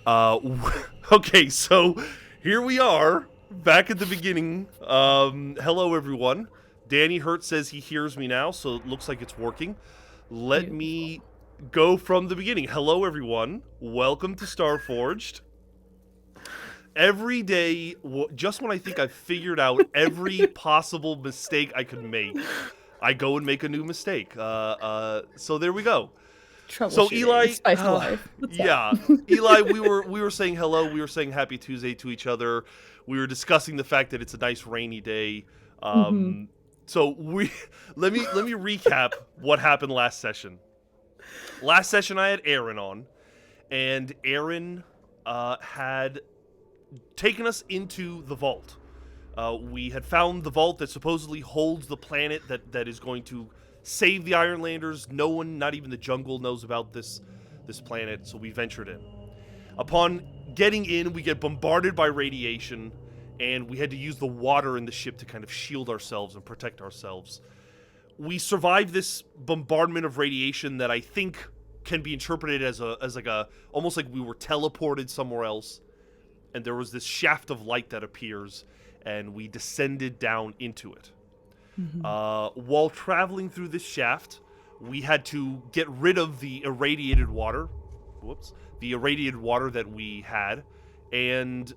Uh, okay, so here we are, back at the beginning. Hello, everyone. Danny Hurt says he hears me now, so it looks like it's working. Let Beautiful. me go from the beginning. Hello, everyone. Welcome to StarForged. Every day, just when I think I've figured out every possible mistake I could make, I go and make a new mistake. So there we go. So Troubleshooting. Eli, Spice of life. What's up? yeah, Eli, we were saying hello. We were saying happy Tuesday to each other. We were discussing the fact that it's a nice rainy day. hmm So we let me recap what happened last session. Last session I had Aaron on, and Aaron had taken us into the vault. We had found the vault that supposedly holds the planet that is going to save the Ironlanders. No one, not even the jungle, knows about this planet, so we ventured in. Upon getting in, we get bombarded by radiation, and we had to use the water in the ship to kind of shield ourselves and protect ourselves. We survived this bombardment of radiation that I think can be interpreted as like a almost like we were teleported somewhere else, and there was this shaft of light that appears, and we descended down into it. hmm While traveling through this shaft, we had to get rid of the irradiated water. Whoops. The irradiated water that we had. And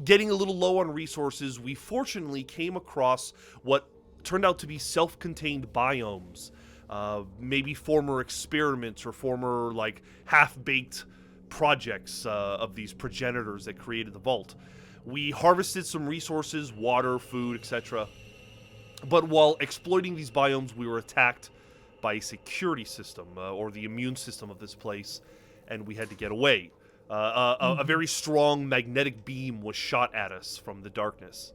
getting a little low on resources, we fortunately came across what turned out to be self contained biomes. Maybe former experiments or former, like, half baked projects of these progenitors that created the vault. We harvested some resources, water, food, etc. But while exploiting these biomes, we were attacked by a security system, or the immune system of this place, and we had to get away. A hmm very strong magnetic beam was shot at us from the darkness.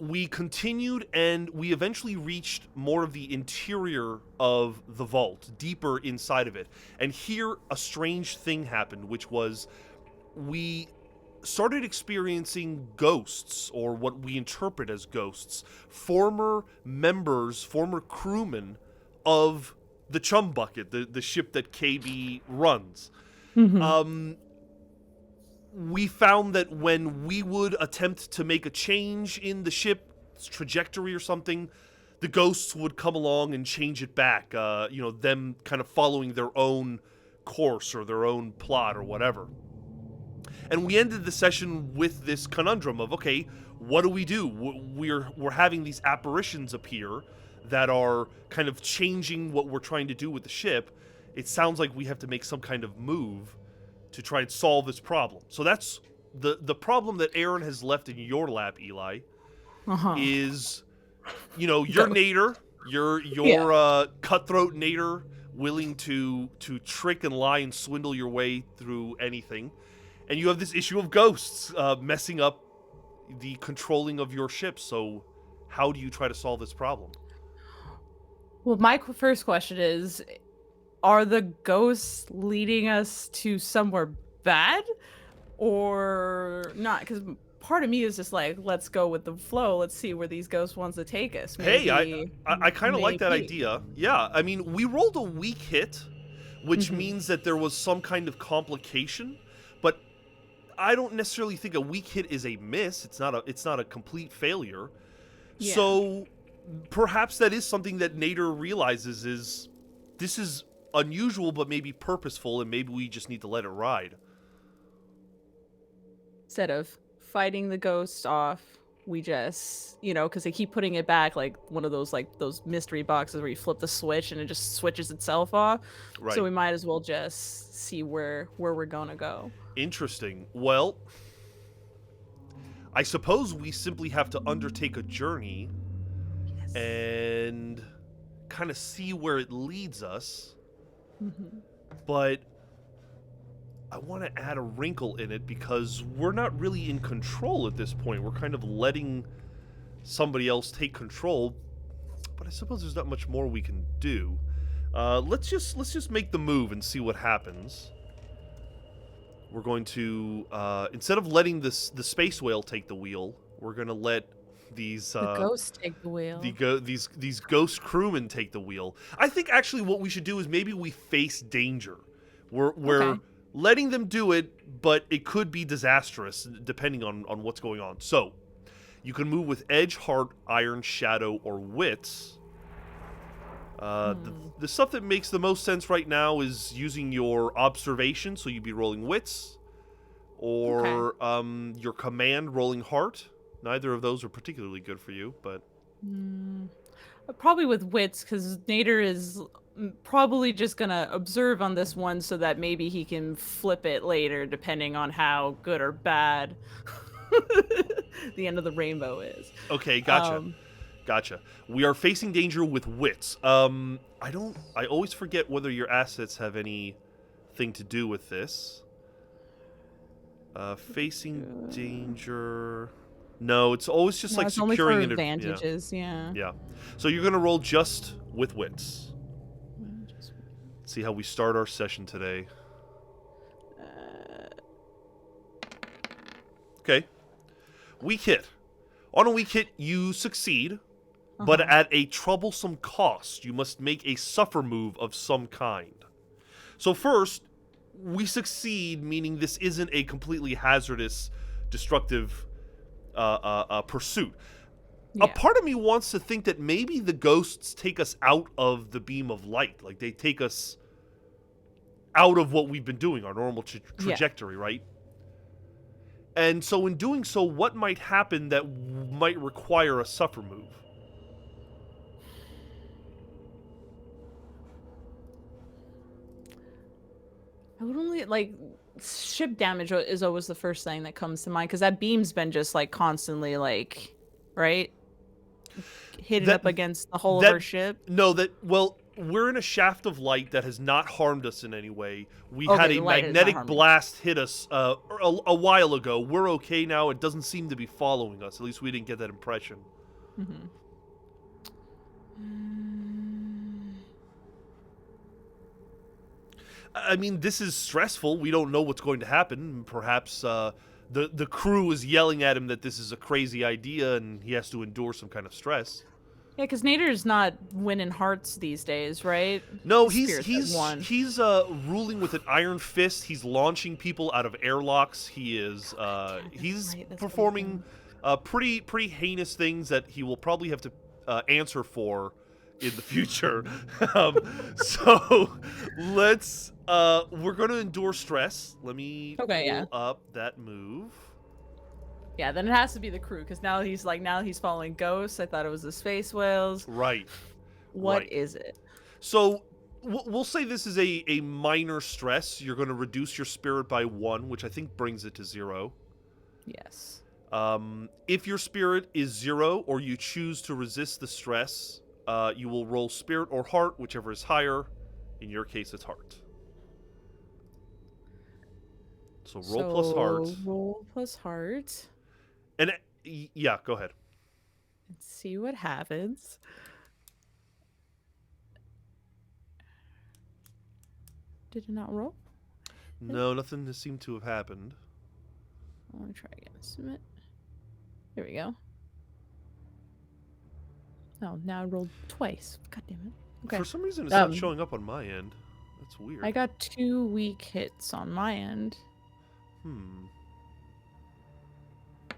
We continued, and we eventually reached more of the interior of the vault, deeper inside of it. And here, a strange thing happened, which was we started experiencing ghosts, or what we interpret as ghosts, former members, former crewmen of the Chum Bucket, the ship that KB runs. hmm Um, we found that when we would attempt to make a change in the ship's trajectory or something, the ghosts would come along and change it back. Them kind of following their own course or their own plot or whatever. And we ended the session with this conundrum of, okay, what do we do? We're having these apparitions appear that are kind of changing what we're trying to do with the ship. It sounds like we have to make some kind of move to try and solve this problem. So that's the problem that Aaron has left in your lap, Eli, Uh-huh. is, your Go. nader, your Yeah. your cutthroat nader, willing to trick and lie and swindle your way through anything, and you have this issue of ghosts messing up the controlling of your ship. So how do you try to solve this problem? Well, my first question is, are the ghosts leading us to somewhere bad or not? Because part of me is just like, let's go with the flow. Let's see where these ghosts wants to take us. Hey, I Maybe, I kind of like that maybe. idea. Yeah, I mean, we rolled a weak hit, which hmm means that there was some kind of complication, but I don't necessarily think a weak hit is a miss. It's not a complete failure. Yeah. So perhaps that is something that Nader realizes is this is unusual but maybe purposeful, and maybe we just need to let it ride. Instead of fighting the ghosts off, we just, because they keep putting it back like one of those those mystery boxes where you flip the switch and it just switches itself off. So Right. we might as well just see where we're gonna go. Interesting. Well, I suppose we simply have to undertake a journey Yes. and kind of see where it leads us, hmm but I want to add a wrinkle in it because we're not really in control at this point. We're kind of letting somebody else take control, but I suppose there's not much more we can do. Let's just make the move and see what happens. We're going to instead of letting the space whale take the wheel, we're gonna let these The ghosts take the wheel. these ghost crewmen take the wheel. I think actually what we should do is maybe we face danger. We're Okay. letting them do it, but it could be disastrous depending on what's going on. So, you can move with Edge, Heart, Iron, Shadow, or Wits. The stuff that makes the most sense right now is using your Observation, so you'd be rolling Wits, or your Command, rolling Heart. Neither of those are particularly good for you, but... Probably with Wits, because Nader is probably just gonna observe on this one so that maybe he can flip it later, depending on how good or bad the end of the rainbow is. Okay, gotcha. Gotcha. We are facing danger with Wits. I always forget whether your assets have anything to do with this. Facing danger... No, it's always just like it's securing only for it. advantages, yeah. Yeah. So you're going to roll just with Wits. Let's see how we start our session today. Okay. Weak hit. On a weak hit, you succeed, but at a troublesome cost. You must make a suffer move of some kind. So first, we succeed, meaning this isn't a completely hazardous, destructive pursuit. Yeah. A part of me wants to think that maybe the ghosts take us out of the beam of light. Like, they take us out of what we've been doing, our normal trajectory, right? And so in doing so, what might happen that might require a suffer move? I would only, like, ship damage is always the first thing that comes to mind, because that beam's been just, like, constantly, like, right? Hitting up against the hull of our ship? No, well, we're in a shaft of light that has not harmed us in any way. We had a magnetic blast hit us a while ago. We're okay now. It doesn't seem to be following us. At least we didn't get that impression. I mean, this is stressful. We don't know what's going to happen. Perhaps the crew is yelling at him that this is a crazy idea and he has to endure some kind of stress. Yeah, because Nader's not winning hearts these days, right? No, he's ruling with an iron fist. He's launching people out of airlocks. He is he's performing pretty heinous things that he will probably have to answer for in the future. So let's we're going to endure stress. Let me pull up that move. Yeah, then it has to be the crew, because now he's following ghosts. I thought it was the space whales. Right. What is it? So we'll say this is a minor stress. You're going to reduce your spirit by 1, which I think brings it to 0. Yes. If your spirit is 0 or you choose to resist the stress, you will roll spirit or heart, whichever is higher. In your case, it's heart. So roll plus heart. Roll plus heart. And yeah, go ahead. Let's see what happens. Did it not roll? No, nothing has seemed to have happened. Let me try again. Submit. There we go. Oh, now I rolled twice. God damn it. Okay. For some reason, it's not showing up on my end. That's weird. I got 2 weak hits on my end.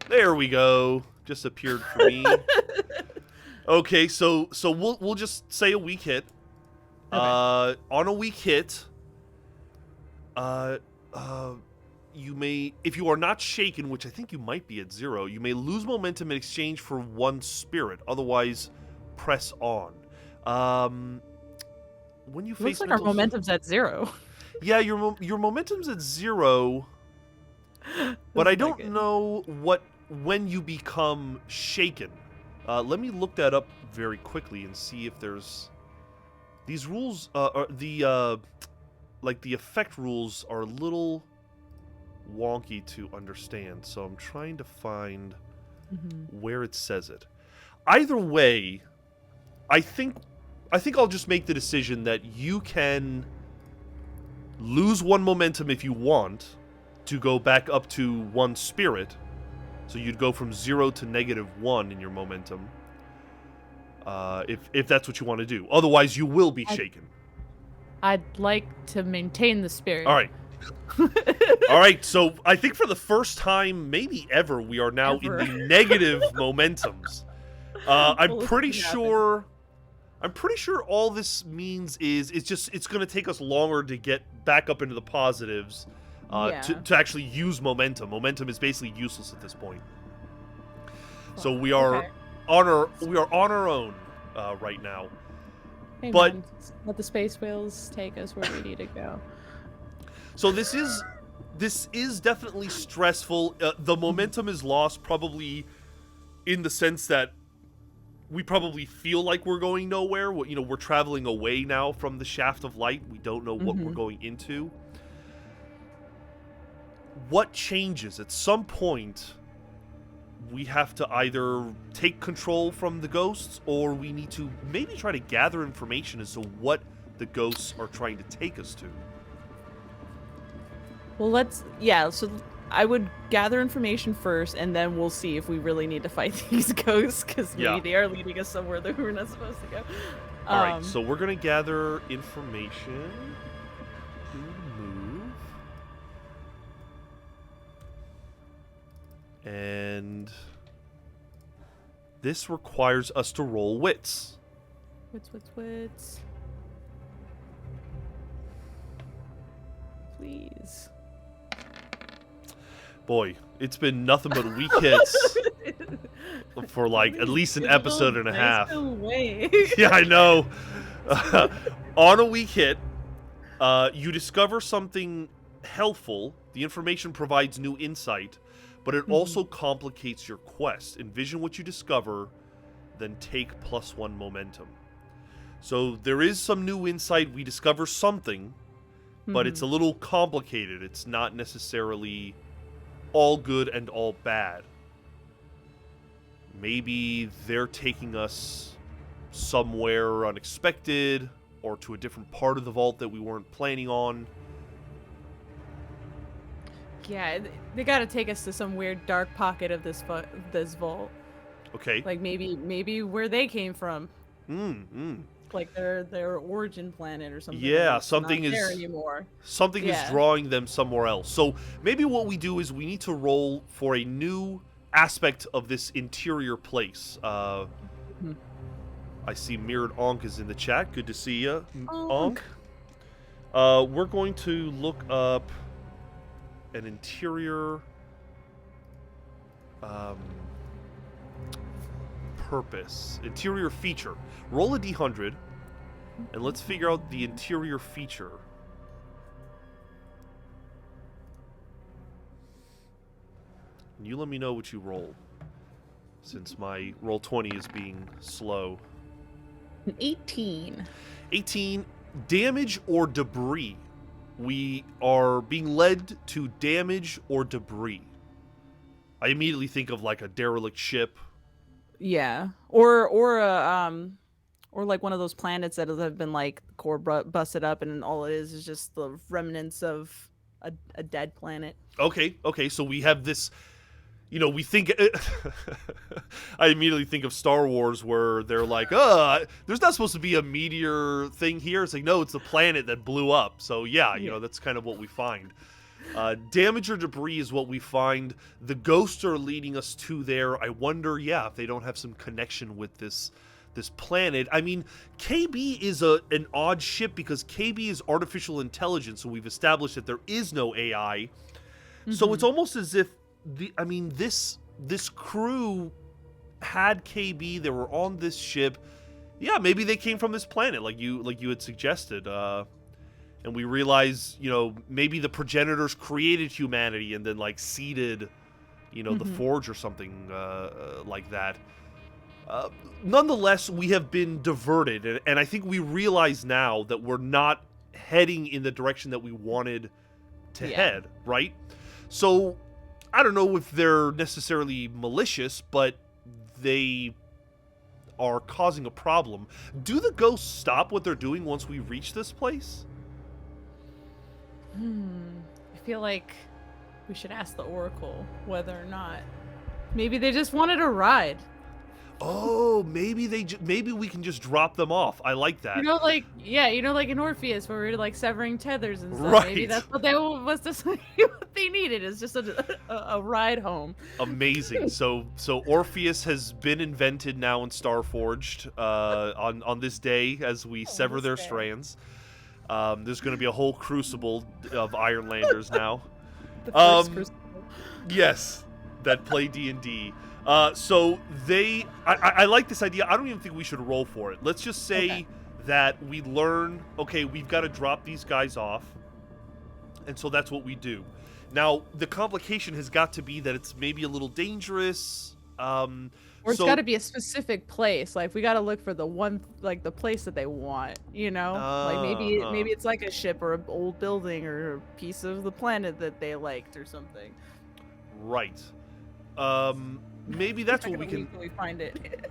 There we go. Just appeared for me. Okay, so we'll just say a weak hit. Okay. On a weak hit, you may, if you are not shaken, which I think you might be at 0, you may lose momentum in exchange for 1 spirit. Otherwise, press on. When you face, looks like our momentum's at 0. Yeah, your momentum's at 0. But I don't know when you become shaken. Let me look that up very quickly and see if there's these rules. The effect rules are a little wonky to understand, so I'm trying to find where it says it. Either way, I think I'll just make the decision that you can lose 1 momentum if you want to go back up to 1 spirit. So you'd go from 0 to -1 in your momentum. If that's what you want to do. Otherwise, you will be shaken. I'd like to maintain the spirit. All right. All right, so I think for the first time, maybe ever, we are now Ever. in the negative momentums. Well, I'm let's pretty see what happens. sure. I'm pretty sure all this means is it's going to take us longer to get back up into the positives, Yeah. to actually use momentum. Momentum is basically useless at this point. So Fuck, we are okay. on our own right now. Hey But- man, let the space whales take us where we need to go. So this is definitely stressful. The momentum is lost, probably in the sense that we probably feel like we're going nowhere. We're traveling away now from the shaft of light. We don't know what we're going into. What changes? At some point, we have to either take control from the ghosts, or we need to maybe try to gather information as to what the ghosts are trying to take us to. Well, so I would gather information first, and then we'll see if we really need to fight these ghosts, because maybe Yeah. they are leading us somewhere that we're not supposed to go. All right, so we're gonna gather information. Move. And this requires us to roll wits. Wits. Please. Boy, it's been nothing but weak hits for like at least an episode and a half. Yeah, I know. On a weak hit, you discover something helpful. The information provides new insight, but it also complicates your quest. Envision what you discover, then take +1 momentum. So there is some new insight. We discover something, but it's a little complicated. It's not necessarily all good and all bad. Maybe they're taking us somewhere unexpected, or to a different part of the vault that we weren't planning on. Yeah, they gotta take us to some weird dark pocket of this vault. Okay. Like maybe where they came from. Mm. Like their origin planet or something. Yeah, that's something not there is anymore. something is Yeah. drawing them somewhere else. So maybe what we do is we need to roll for a new aspect of this interior place. I see Mirrored Onk is in the chat. Good to see you, Onk. We're going to look up an interior purpose, interior feature. Roll a d100, and let's figure out the interior feature. And you let me know what you roll, since my roll 20 is being slow. 18. 18, damage or debris. We are being led to damage or debris. I immediately think of like a derelict ship. Yeah, or like one of those planets that have been like core busted up, and all it is just the remnants of a dead planet. Okay, so we have this, we think I immediately think of Star Wars, where they're like, there's not supposed to be a meteor thing here. It's like, no, it's the planet that blew up. So yeah, that's kind of what we find. Damage or debris is what we find. The ghosts are leading us to there. I wonder, if they don't have some connection with this planet. I mean, KB is an odd ship, because KB is artificial intelligence, so we've established that there is no AI. So it's almost as if this crew had KB. They were on this ship. Yeah, maybe they came from this planet, like you had suggested. And we realize, maybe the progenitors created humanity and then like seeded, the Forge or something like that. Nonetheless, we have been diverted, and I think we realize now that we're not heading in the direction that we wanted to head, right? So, I don't know if they're necessarily malicious, but they are causing a problem. Do the ghosts stop what they're doing once we reach this place? I feel like we should ask the Oracle whether or not. Maybe they just wanted a ride. Oh, maybe maybe we can just drop them off. I like that. Like like in Orpheus where we're like severing tethers and stuff. Right. Maybe that's what what they needed is just a ride home. Amazing. So Orpheus has been invented now in Starforged on this day as we sever their strands. There's going to be a whole crucible of Ironlanders now. The first crucible. Yes, that play D&D. So I like this idea. I don't even think we should roll for it. Let's just say that we learn, okay, we've got to drop these guys off. And so that's what we do. Now, the complication has got to be that it's maybe a little dangerous. Or it's got to be a specific place. Like we got to look for the one, like the place that they want, like maybe it's like a ship or an old building or a piece of the planet that they liked or something. Right. Maybe that's what we can. Until we find it.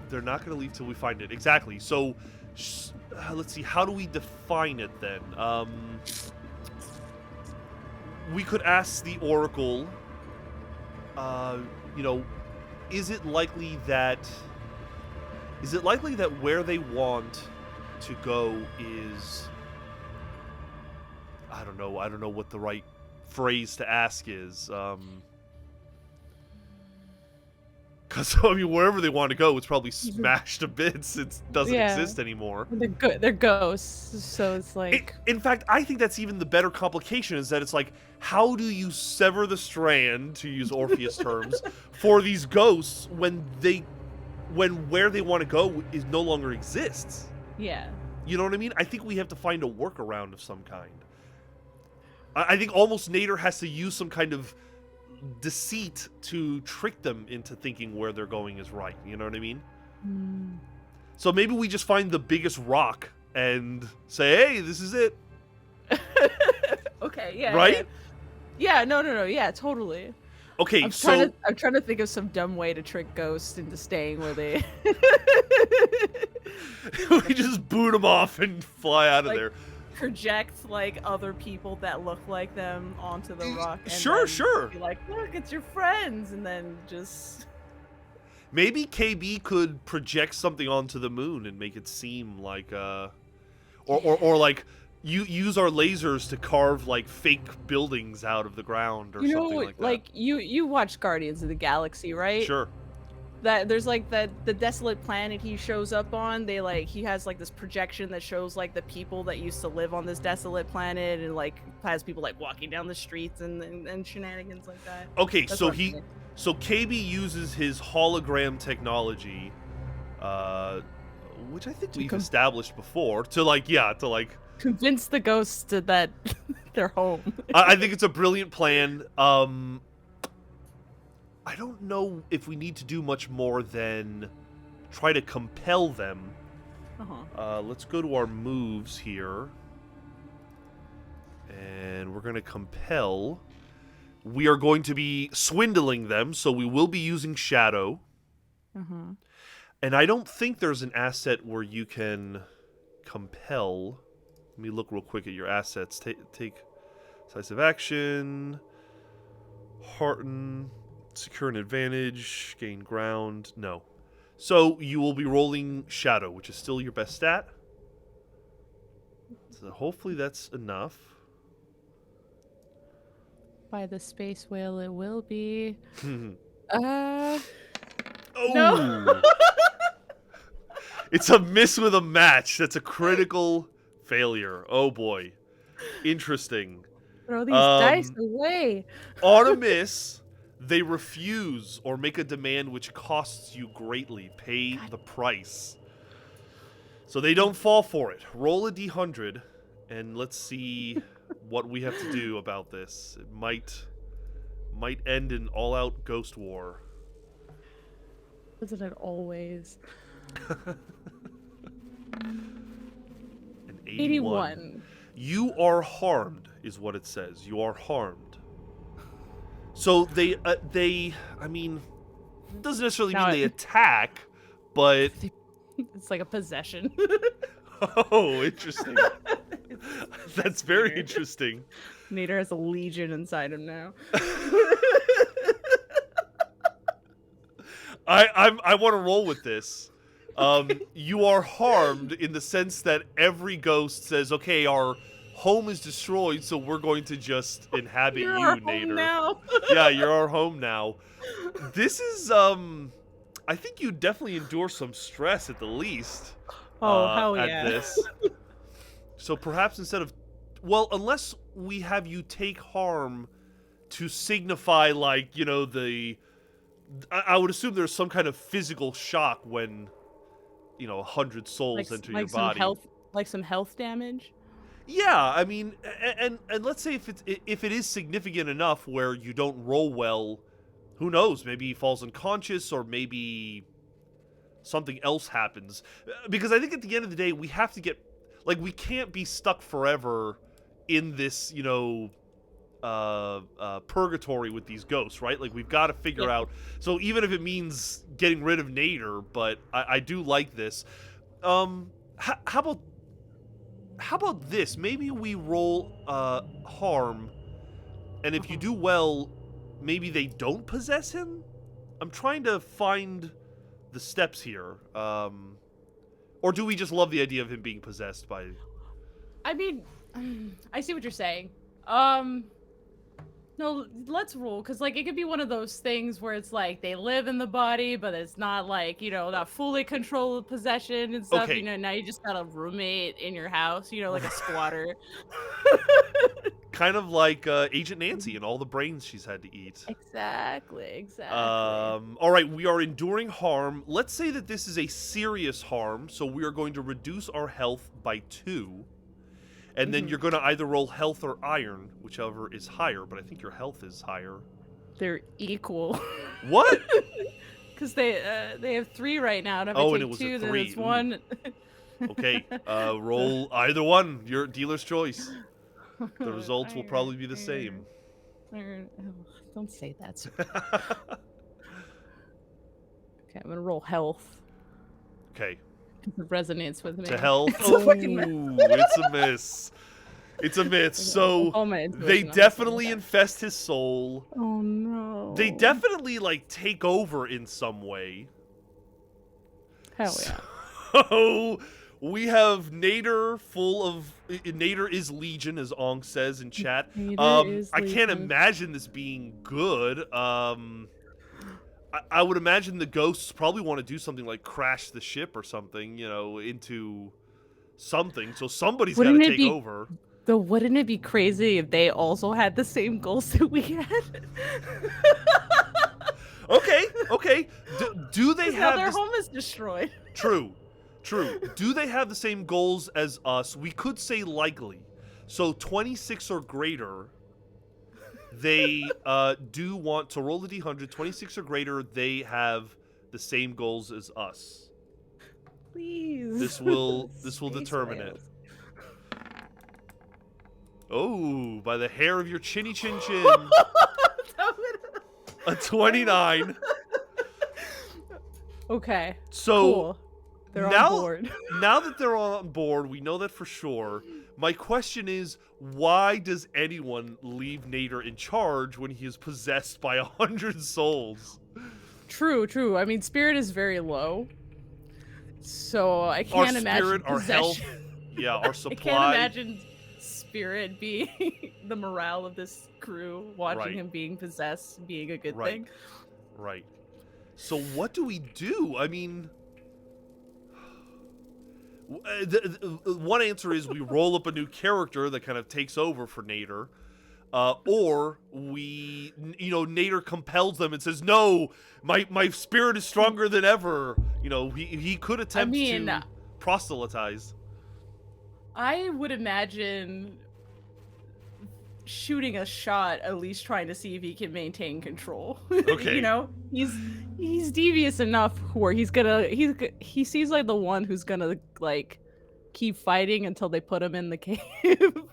They're not going to leave till we find it. Exactly. So, let's see. How do we define it then? We could ask the Oracle. Is it likely that where they want to go is? I don't know what the right phrase to ask is. Because, wherever they want to go, it's probably smashed to bits. It doesn't exist anymore. They're ghosts, so it's like... In fact, I think that's even the better complication, is that it's like, how do you sever the strand, to use Orpheus terms, for these ghosts when where they want to go is no longer exists? Yeah. You know what I mean? I think we have to find a workaround of some kind. I think almost Nader has to use some kind of deceit to trick them into thinking where they're going is right. You know what I mean? So maybe we just find the biggest rock and say, hey, this is it. Okay, yeah. Right? Yeah, no, yeah, totally. Okay, I'm trying to think of some dumb way to trick ghosts into staying where they... we just boot them off and fly out of there. Project like other people that look like them onto the rock. And sure. Be like, look, it's your friends, and then just... Maybe KB could project something onto the moon and make it seem like, or like you use our lasers to carve like fake buildings out of the ground or something like that. Like you watch Guardians of the Galaxy, right? Sure. That there's like the desolate planet he shows up on. He has like this projection that shows like the people that used to live on this desolate planet, and like has people like walking down the streets and shenanigans like that. Okay, That's so KB uses his hologram technology, which I think we've established before, to convince the ghosts that they're home. I think it's a brilliant plan. I don't know if we need to do much more than try to compel them. Let's go to our moves here. And we're going to compel. We are going to be swindling them, so we will be using Shadow. And I don't think there's an asset where you can compel. Let me look real quick at your assets. Take decisive action. Hearten. Secure an advantage, gain ground. No. So you will be rolling Shadow, which is still your best stat. So hopefully that's enough. By the space whale, it will be. Oh. No. It's a miss with a match. That's a critical failure. Oh boy. Interesting. Throw these dice away. On a miss, they refuse or make a demand which costs you greatly. Pay the price. So they don't fall for it. Roll a d100, and let's see what we have to do about this. It might end in all-out ghost war. Isn't it always? An 81. You are harmed, is what it says. You are harmed. So they I mean, it doesn't necessarily mean they attack, but it's like a possession. Oh, interesting. That's very interesting. Nader has a legion inside him now. I want to roll with this. You are harmed in the sense that every ghost says, "Okay, our home is destroyed, so we're going to just inhabit You're you, our home Nader." now. Yeah, you're our home now. This is I think you definitely endure some stress at the least Oh, hell at yeah. this. So perhaps instead of, well, unless we have you take harm to signify, like, I would assume there's some kind of physical shock when 100 souls enter your body. Like some health damage. Yeah, I mean, and let's say if it is significant enough where you don't roll well, who knows? Maybe he falls unconscious, or maybe something else happens. Because I think at the end of the day, we have to get, like, we can't be stuck forever in this, purgatory with these ghosts, right? Like, we've got to figure Yeah. out. So even if it means getting rid of Nader, but I do like this. How about this? Maybe we roll harm, and if you do well, maybe they don't possess him. I'm trying to find the steps here. Or do we just love the idea of him being possessed by? I mean, I see what you're saying. No, let's rule, because, like, it could be one of those things where it's like they live in the body, but it's not, like, not fully controlled possession and stuff. Okay. Now you just got a roommate in your house, like a squatter. Kind of like Agent Nancy and all the brains she's had to eat. Exactly. All right, we are enduring harm. Let's say that this is a serious harm, so we are going to reduce our health by 2. And then you're going to either roll health or iron, whichever is higher, but I think your health is higher. They're equal. What? Because they have 3 right now. And if I Oh, take and it was 2, a then 3. it's 1. Okay, roll either one. Your dealer's choice. The results will probably be the same. Iron. Oh, don't say that. Sir. Okay, I'm going to roll health. Okay. It resonates with me. To health. It's a fucking Ooh, it's a miss. It's a miss. So they definitely infest his soul. Oh no. They definitely, like, take over in some way. Hell yeah. So we have Nader full of Nader is Legion, as Ong says in chat. I can't imagine this being good. I would imagine the ghosts probably want to do something like crash the ship or something, into something. So somebody's got to take over. Though, wouldn't it be crazy if they also had the same goals that we had? Okay. Do they have? Their home is destroyed. True. Do they have the same goals as us? We could say likely. So 26 or greater. They do want to roll the D100. 26 or greater, they have the same goals as us. Please. This will determine it. Oh, by the hair of your chinny chin chin. A 29. Okay. So cool. They're on board. Now that they're on board, we know that for sure. My question is, why does anyone leave Nader in charge when he is possessed by 100 souls? True. I mean, spirit is very low, so I can't imagine our health, our supply. I can't imagine spirit being the morale of this crew, watching him being possessed being a good thing. Right. So what do we do? I mean, one answer is we roll up a new character that kind of takes over for Nader, or we, Nader compels them and says, "No, my spirit is stronger than ever." He could attempt to proselytize. I would imagine shooting a shot, at least trying to see if he can maintain control. Okay. He's devious enough where he seems like the one who's gonna like keep fighting until they put him in the cave,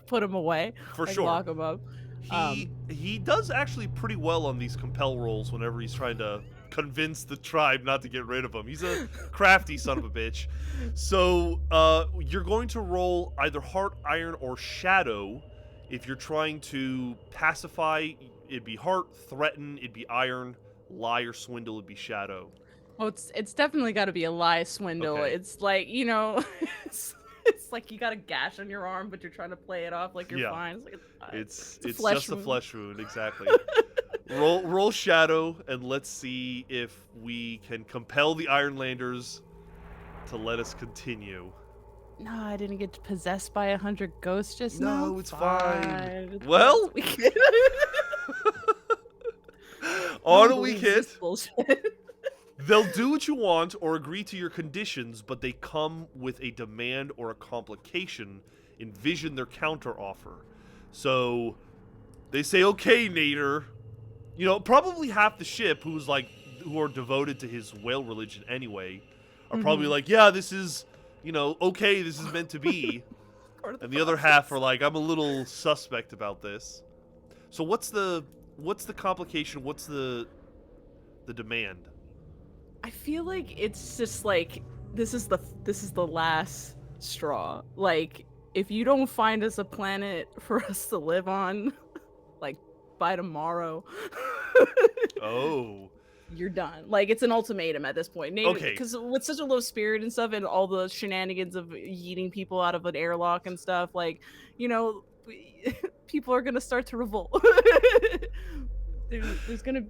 put him away, for sure, lock him up. He does actually pretty well on these compel rolls whenever he's trying to convince the tribe not to get rid of him. He's a crafty son of a bitch. So you're going to roll either heart, iron, or shadow. If you're trying to pacify, it'd be heart. Threaten, it'd be iron. Lie or swindle, it'd be shadow. Oh, it's definitely got to be a lie swindle. Okay. It's like, it's like you got a gash on your arm, but you're trying to play it off like you're Yeah. fine. It's like it's fine. It's It's a it's flesh just a wound. flesh wound, exactly. Roll shadow, and let's see if we can compel the Ironlanders to let us continue. No, I didn't get possessed by 100 ghosts just now. No, it's fine. It's Well, we can. No on one a weak believes this hit, bullshit. they'll do what you want or agree to your conditions, but they come with a demand or a complication. Envision their counter offer. So they say, "Okay, Nader." Probably half the ship who are devoted to his whale religion anyway, are probably like, "Yeah, this is, okay, this is meant to be." Part of And the other half are like, "I'm a little suspect about this." So what's the complication? What's the demand? I feel like it's just like this is the last straw. Like if you don't find us a planet for us to live on, like by tomorrow, Oh, you're done. Like it's an ultimatum at this point. okay. Because with such a low spirit and stuff, and all the shenanigans of yeeting people out of an airlock and stuff, like people are gonna start to revolt. There's gonna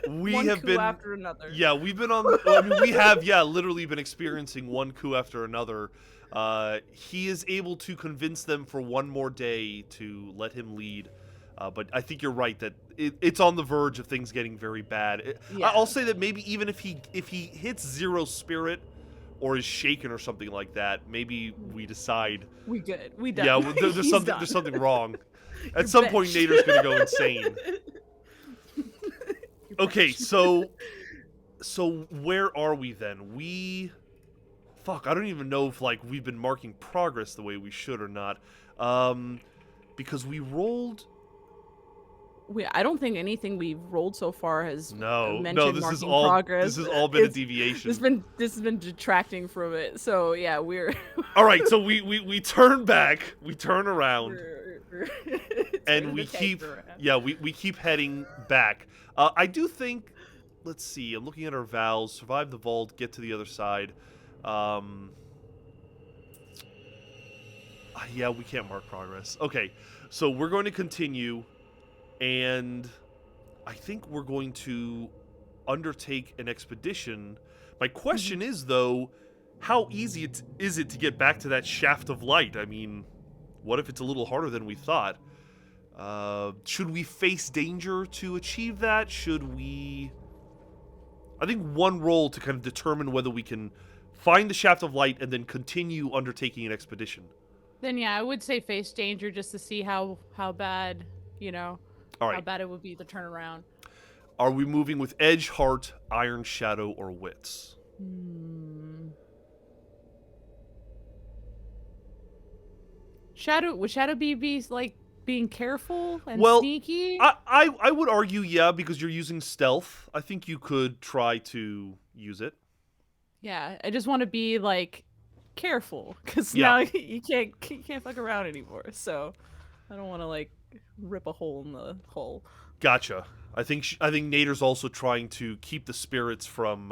We one have coup been, after another. yeah, we've been on. I mean, we have, yeah, literally been experiencing one coup after another. He is able to convince them for one more day to let him lead. But I think you're right that it's on the verge of things getting very bad. Yeah. I'll say that maybe even if he hits 0 spirit or is shaken or something like that, maybe we decide. We good. We done. Yeah, well, there's He's something done. there's something wrong. You're At some point, benched. Nader's gonna go insane. You're Okay, benched. so where are we then? Fuck, I don't even know if we've been marking progress the way we should or not. Because we rolled. I don't think anything we've rolled so far has No, mentioned this is marking all progress. this has all been a It's- deviation. This has been detracting from it. So yeah, we're All right, so we turn back, we turn around, and we keep we keep heading back. I do think, let's see, I'm looking at our vows: survive the vault, get to the other side. Yeah, we can't mark progress. Okay, so we're going to continue, and I think we're going to undertake an expedition. My question is, though, how easy is it to get back to that shaft of light? I mean, what if it's a little harder than we thought? Should we face danger to achieve that? Should we... I think one roll to kind of determine whether we can find the shaft of light and then continue undertaking an expedition. Then yeah, I would say face danger just to see how bad, All how right. bad it would be to turn around. Are we moving with Edge, Heart, Iron Shadow, or Wits? Would Shadow be like being careful and Well, sneaky? I would argue, yeah, because you're using stealth. I think you could try to use it. Yeah, I just want to be like careful because Yeah. now you can't fuck around anymore. So I don't want to like rip a hole in the hull. Gotcha. I think Nader's also trying to keep the spirits from,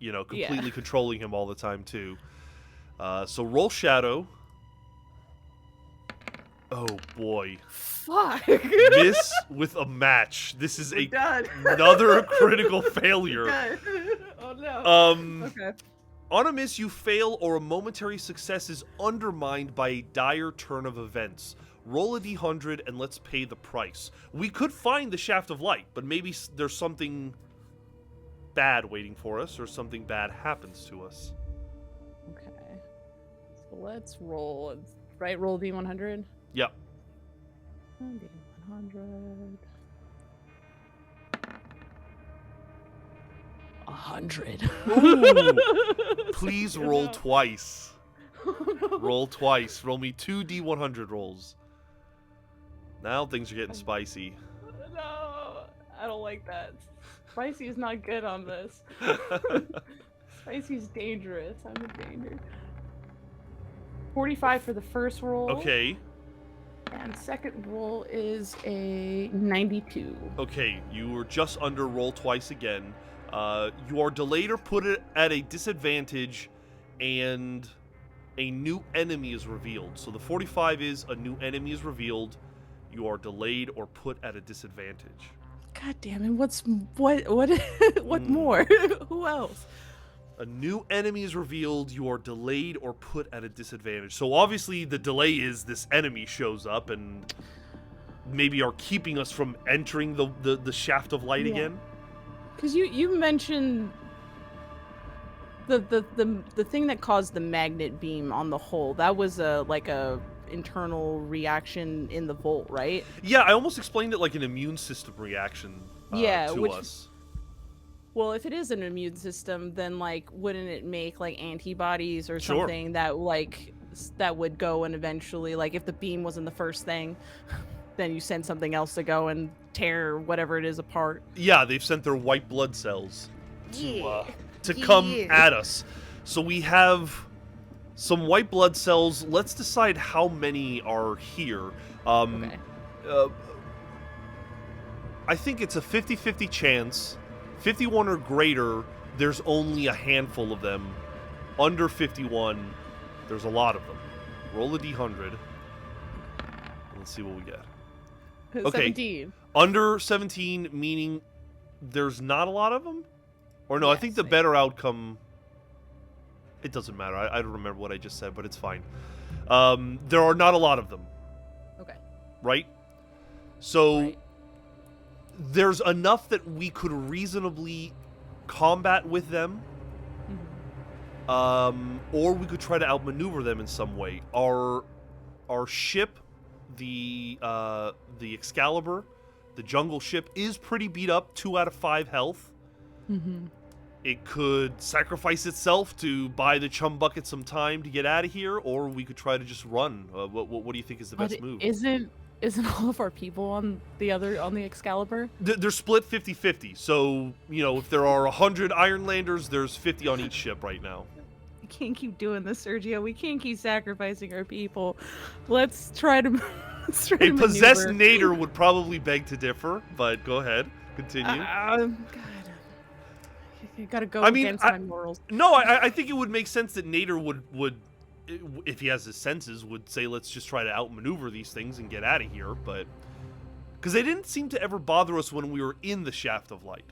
completely controlling him all the time too. So roll Shadow. Oh boy. Fuck. Miss with a match. This is Done. another critical failure. Done. Oh no. Okay. On a miss, you fail or a momentary success is undermined by a dire turn of events. Roll a d100 and let's pay the price. We could find the shaft of light, but maybe there's something bad waiting for us, or something bad happens to us. Okay. So let's roll. Right, roll d100. Yep. D100. 100. Ooh. Please roll No. twice. Roll twice. Roll me 2 d100 rolls. Now things are getting spicy. No, I don't like that. Spicy is not good on this. Spicy's dangerous. I'm in danger. 45 for the first roll. Okay. And second roll is a 92. Okay, you were just under roll twice again. You are delayed or put at a disadvantage, and a new enemy is revealed. So the 45 is a new enemy is revealed. You are delayed or put at a disadvantage. God damn it! What more? Who else? A new enemy is revealed. You are delayed or put at a disadvantage. So obviously the delay is this enemy shows up and maybe are keeping us from entering the shaft of light again. Because you mentioned the thing that caused the magnet beam on the hole. That was a internal reaction in the vault, right? Yeah, I almost explained it like an immune system reaction to us. Well, if it is an immune system, then wouldn't it make antibodies or something that that would go and eventually if the beam wasn't the first thing, then you send something else to go and tear whatever it is apart. Yeah, they've sent their white blood cells to come at us. So we have some white blood cells. Let's decide how many are here. Okay. I think it's a 50-50 chance. 51 or greater, there's only a handful of them. Under 51, there's a lot of them. Roll a d100. Let's see what we get. Okay. 17. Under 17, meaning there's not a lot of them? Or no, Yes, I think the better outcome... It doesn't matter. I don't remember what I just said, but it's fine. There are not a lot of them. Okay. Right? So... Right. There's enough that we could reasonably combat with them, or we could try to outmaneuver them in some way. Our ship, the Excalibur, the jungle ship, is pretty beat up, 2 out of 5 health. It could sacrifice itself to buy the chum bucket some time to get out of here, or we could try to just run. What do you think is the best move? Isn't all of our people on the Excalibur? They're split 50-50. So, if there are 100 Ironlanders, there's 50 on each ship right now. We can't keep doing this, Sergio. We can't keep sacrificing our people. Let's try to A possessed Nader would probably beg to differ, but go ahead. Continue. God. You gotta go against my morals. No, I think it would make sense that Nader would, if he has his senses, would say, let's just try to outmaneuver these things and get out of here, but... Because they didn't seem to ever bother us when we were in the Shaft of Light.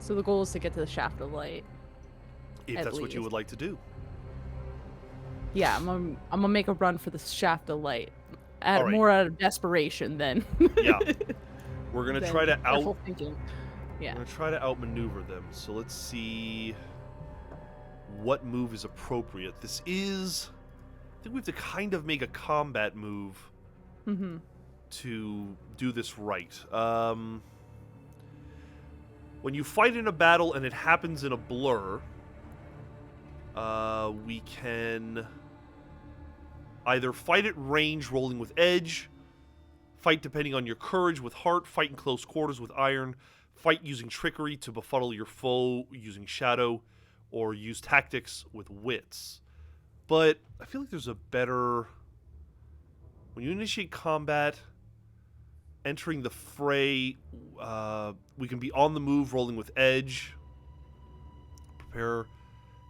So the goal is to get to the Shaft of Light. If that's what you would like to do. Yeah, I'm gonna make a run for the Shaft of Light. Right. More out of desperation than... Yeah. We're gonna try to Yeah. We're gonna try to outmaneuver them. So let's see what move is appropriate. This is, I think we have to kind of make a combat move to do this right. When you fight in a battle and it happens in a blur, we can either fight at range rolling with edge, fight depending on your courage with heart, fight in close quarters with iron, fight using trickery to befuddle your foe using shadow, or use tactics with wits. But I feel like there's a better... When you initiate combat, entering the fray, we can be on the move rolling with edge. Prepare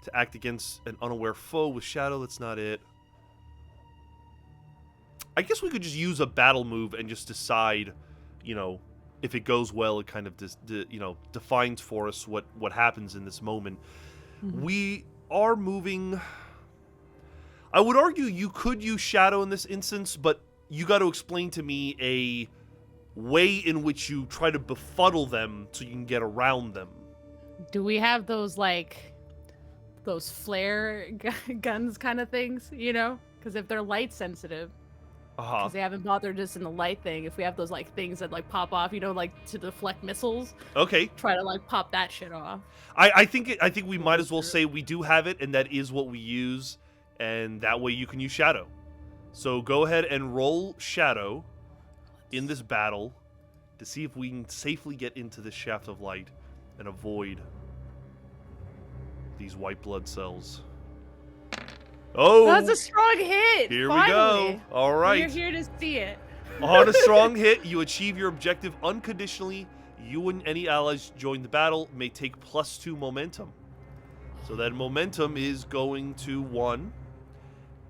to act against an unaware foe with shadow. That's not it. I guess we could just use a battle move and just decide, if it goes well, it kind of defines for us what happens in this moment. We are moving... I would argue you could use shadow in this instance, but you got to explain to me a way in which you try to befuddle them so you can get around them. Do we have those flare guns kind of things, Because if they're light sensitive, because they haven't bothered us in the light thing, if we have those things that pop off, to deflect missiles. Okay. Try to pop that shit off. I think we might as well say we do have it, and that is what we use, and that way you can use shadow. So go ahead and roll shadow in this battle to see if we can safely get into this Shaft of Light and avoid these white blood cells. Oh, that's a strong hit. Here Finally. we go. All right. You're here to see it. On a strong hit, you achieve your objective unconditionally. You and any allies join the battle may take +2 momentum. So that momentum is going to 1.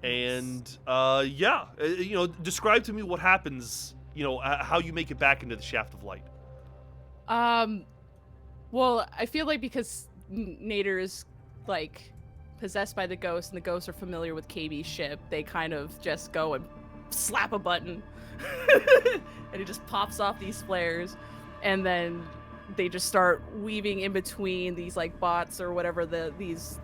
And describe to me what happens, how you make it back into the shaft of light. Well, I feel like because Nader is like possessed by the ghost and the ghosts are familiar with KB's ship, they kind of just go and slap a button and it just pops off these flares, and then they just start weaving in between these like bots or whatever these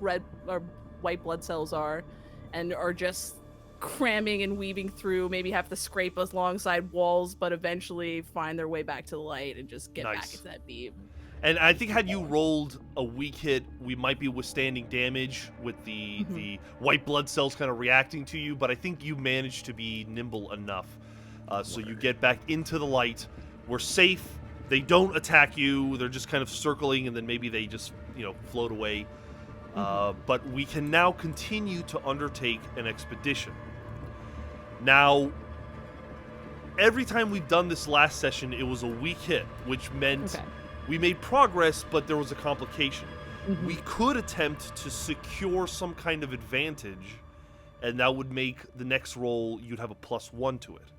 red or white blood cells are, and are just cramming and weaving through, maybe have to scrape alongside walls, but eventually find their way back to the light and just get back into that beam. And I think had you rolled a weak hit, we might be withstanding damage with the white blood cells kind of reacting to you, but I think you managed to be nimble enough. So you get back into the light. We're safe. They don't attack you. They're just kind of circling, and then maybe they just, float away. But we can now continue to undertake an expedition. Now, every time we've done this last session, it was a weak hit, which meant we made progress, but there was a complication. We could attempt to secure some kind of advantage, and that would make the next roll, you'd have a +1 to it.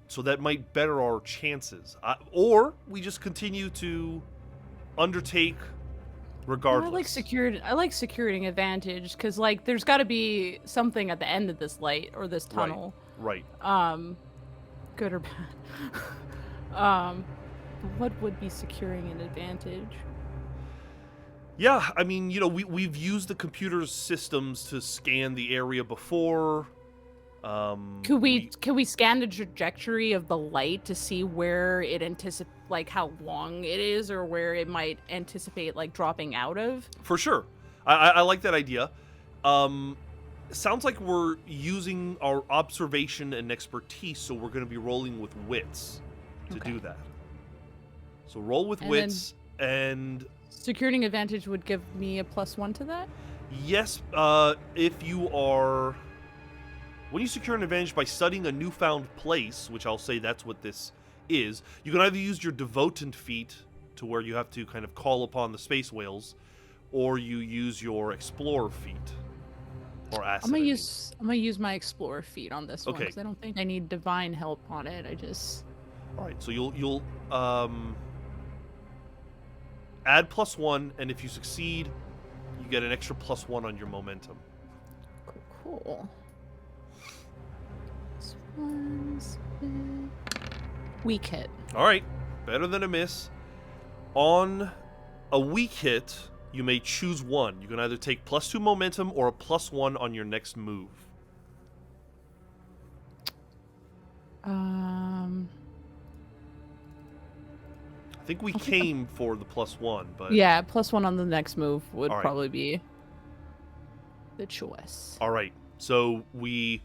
So that might better our chances. Or we just continue to undertake regardless. I like securing advantage, because like there's got to be something at the end of this light or this tunnel. Right. Good or bad. What would be securing an advantage? Yeah, I mean, we've used the computer's systems to scan the area before. Can we scan the trajectory of the light to see where it like how long it is, or where it might anticipate like dropping out of? For sure. I like that idea. Sounds like we're using our observation and expertise, so we're going to be rolling with wits to do that. So roll with wits, and securing advantage would give me a +1 to that? Yes, if you are... When you secure an advantage by studying a newfound place, which I'll say that's what this is, you can either use your Devotant feat, to where you have to kind of call upon the space whales, or you use your Explorer feat. Or Acid. I'm gonna use my Explorer feat on this one, because I don't think I need divine help on it. Alright, so you'll add +1, and if you succeed, you get an extra +1 on your momentum. Cool. Weak hit. Alright, better than a miss. On a weak hit, you may choose one. You can either take +2 momentum or a +1 on your next move. I think we came for the +1, but... Yeah, +1 on the next move would probably be the choice. Alright, so we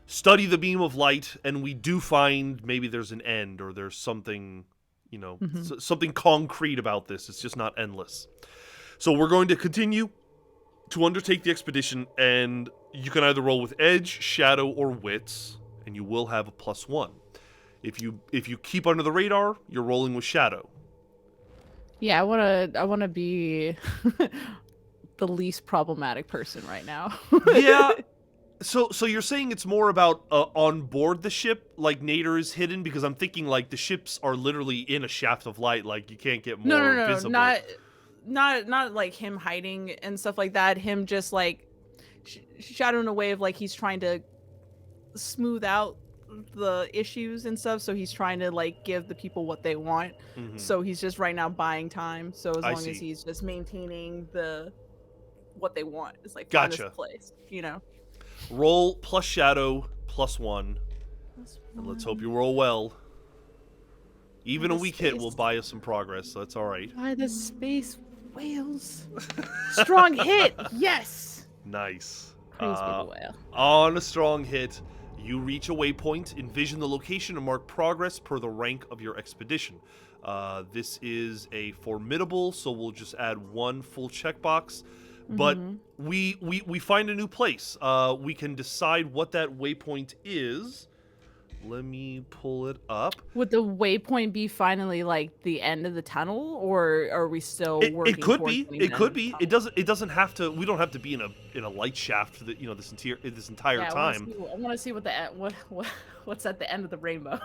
study the beam of light, and we do find maybe there's an end, or there's something, something concrete about this. It's just not endless. So we're going to continue to undertake the expedition, and you can either roll with edge, shadow, or wits, and you will have a +1. If you keep under the radar, you're rolling with shadow. Yeah, I wanna be the least problematic person right now. Yeah. So you're saying it's more about on board the ship, like Nader is hidden? Because I'm thinking like the ships are literally in a shaft of light, like you can't get more visible. Not like him hiding and stuff like that. Him just like shadowing a way of like he's trying to smooth out the issues and stuff. So he's trying to like give the people what they want. So he's just right now buying time. So as long as he's just maintaining what they want, it's like find this place, Roll plus shadow +1. And let's hope you roll well. Even a weak hit will buy us some progress, so that's alright. By the space whales. Strong hit! Yes! Nice. Praise be the whale. On a strong hit, you reach a waypoint, envision the location, and mark progress per the rank of your expedition. This is a formidable, so we'll just add 1 full checkbox. But Mm-hmm. we find a new place. We can decide what that waypoint is. Let me pull it up. Would the waypoint be finally like the end of the tunnel, or are we still It working could towards be. getting It the end could of the be. tunnel? It doesn't have to. We don't have to be in a light shaft for the this entire Yeah, time. I want to see what the what's at the end of the rainbow.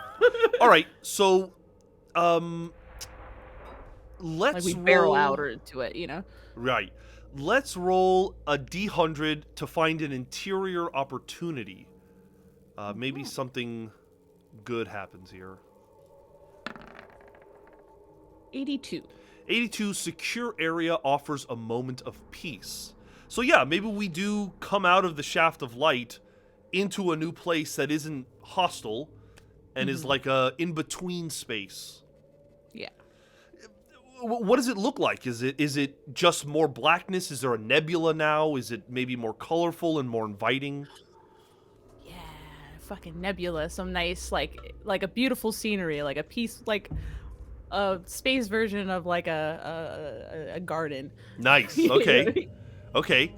All right. So Like let's we barrel out roll. or into it, you know? Right. Let's roll a d100 to find an interior opportunity. Maybe something good happens here. 82. 82, secure area offers a moment of peace. So yeah, maybe we do come out of the shaft of light into a new place that isn't hostile and is like a in-between space. Yeah. What does it look like? Is it just more blackness? Is there a nebula now? Is it maybe more colorful and more inviting? Yeah, fucking nebula, some nice like a beautiful scenery, like a piece, like a space version of like a garden. Nice. Okay. Okay.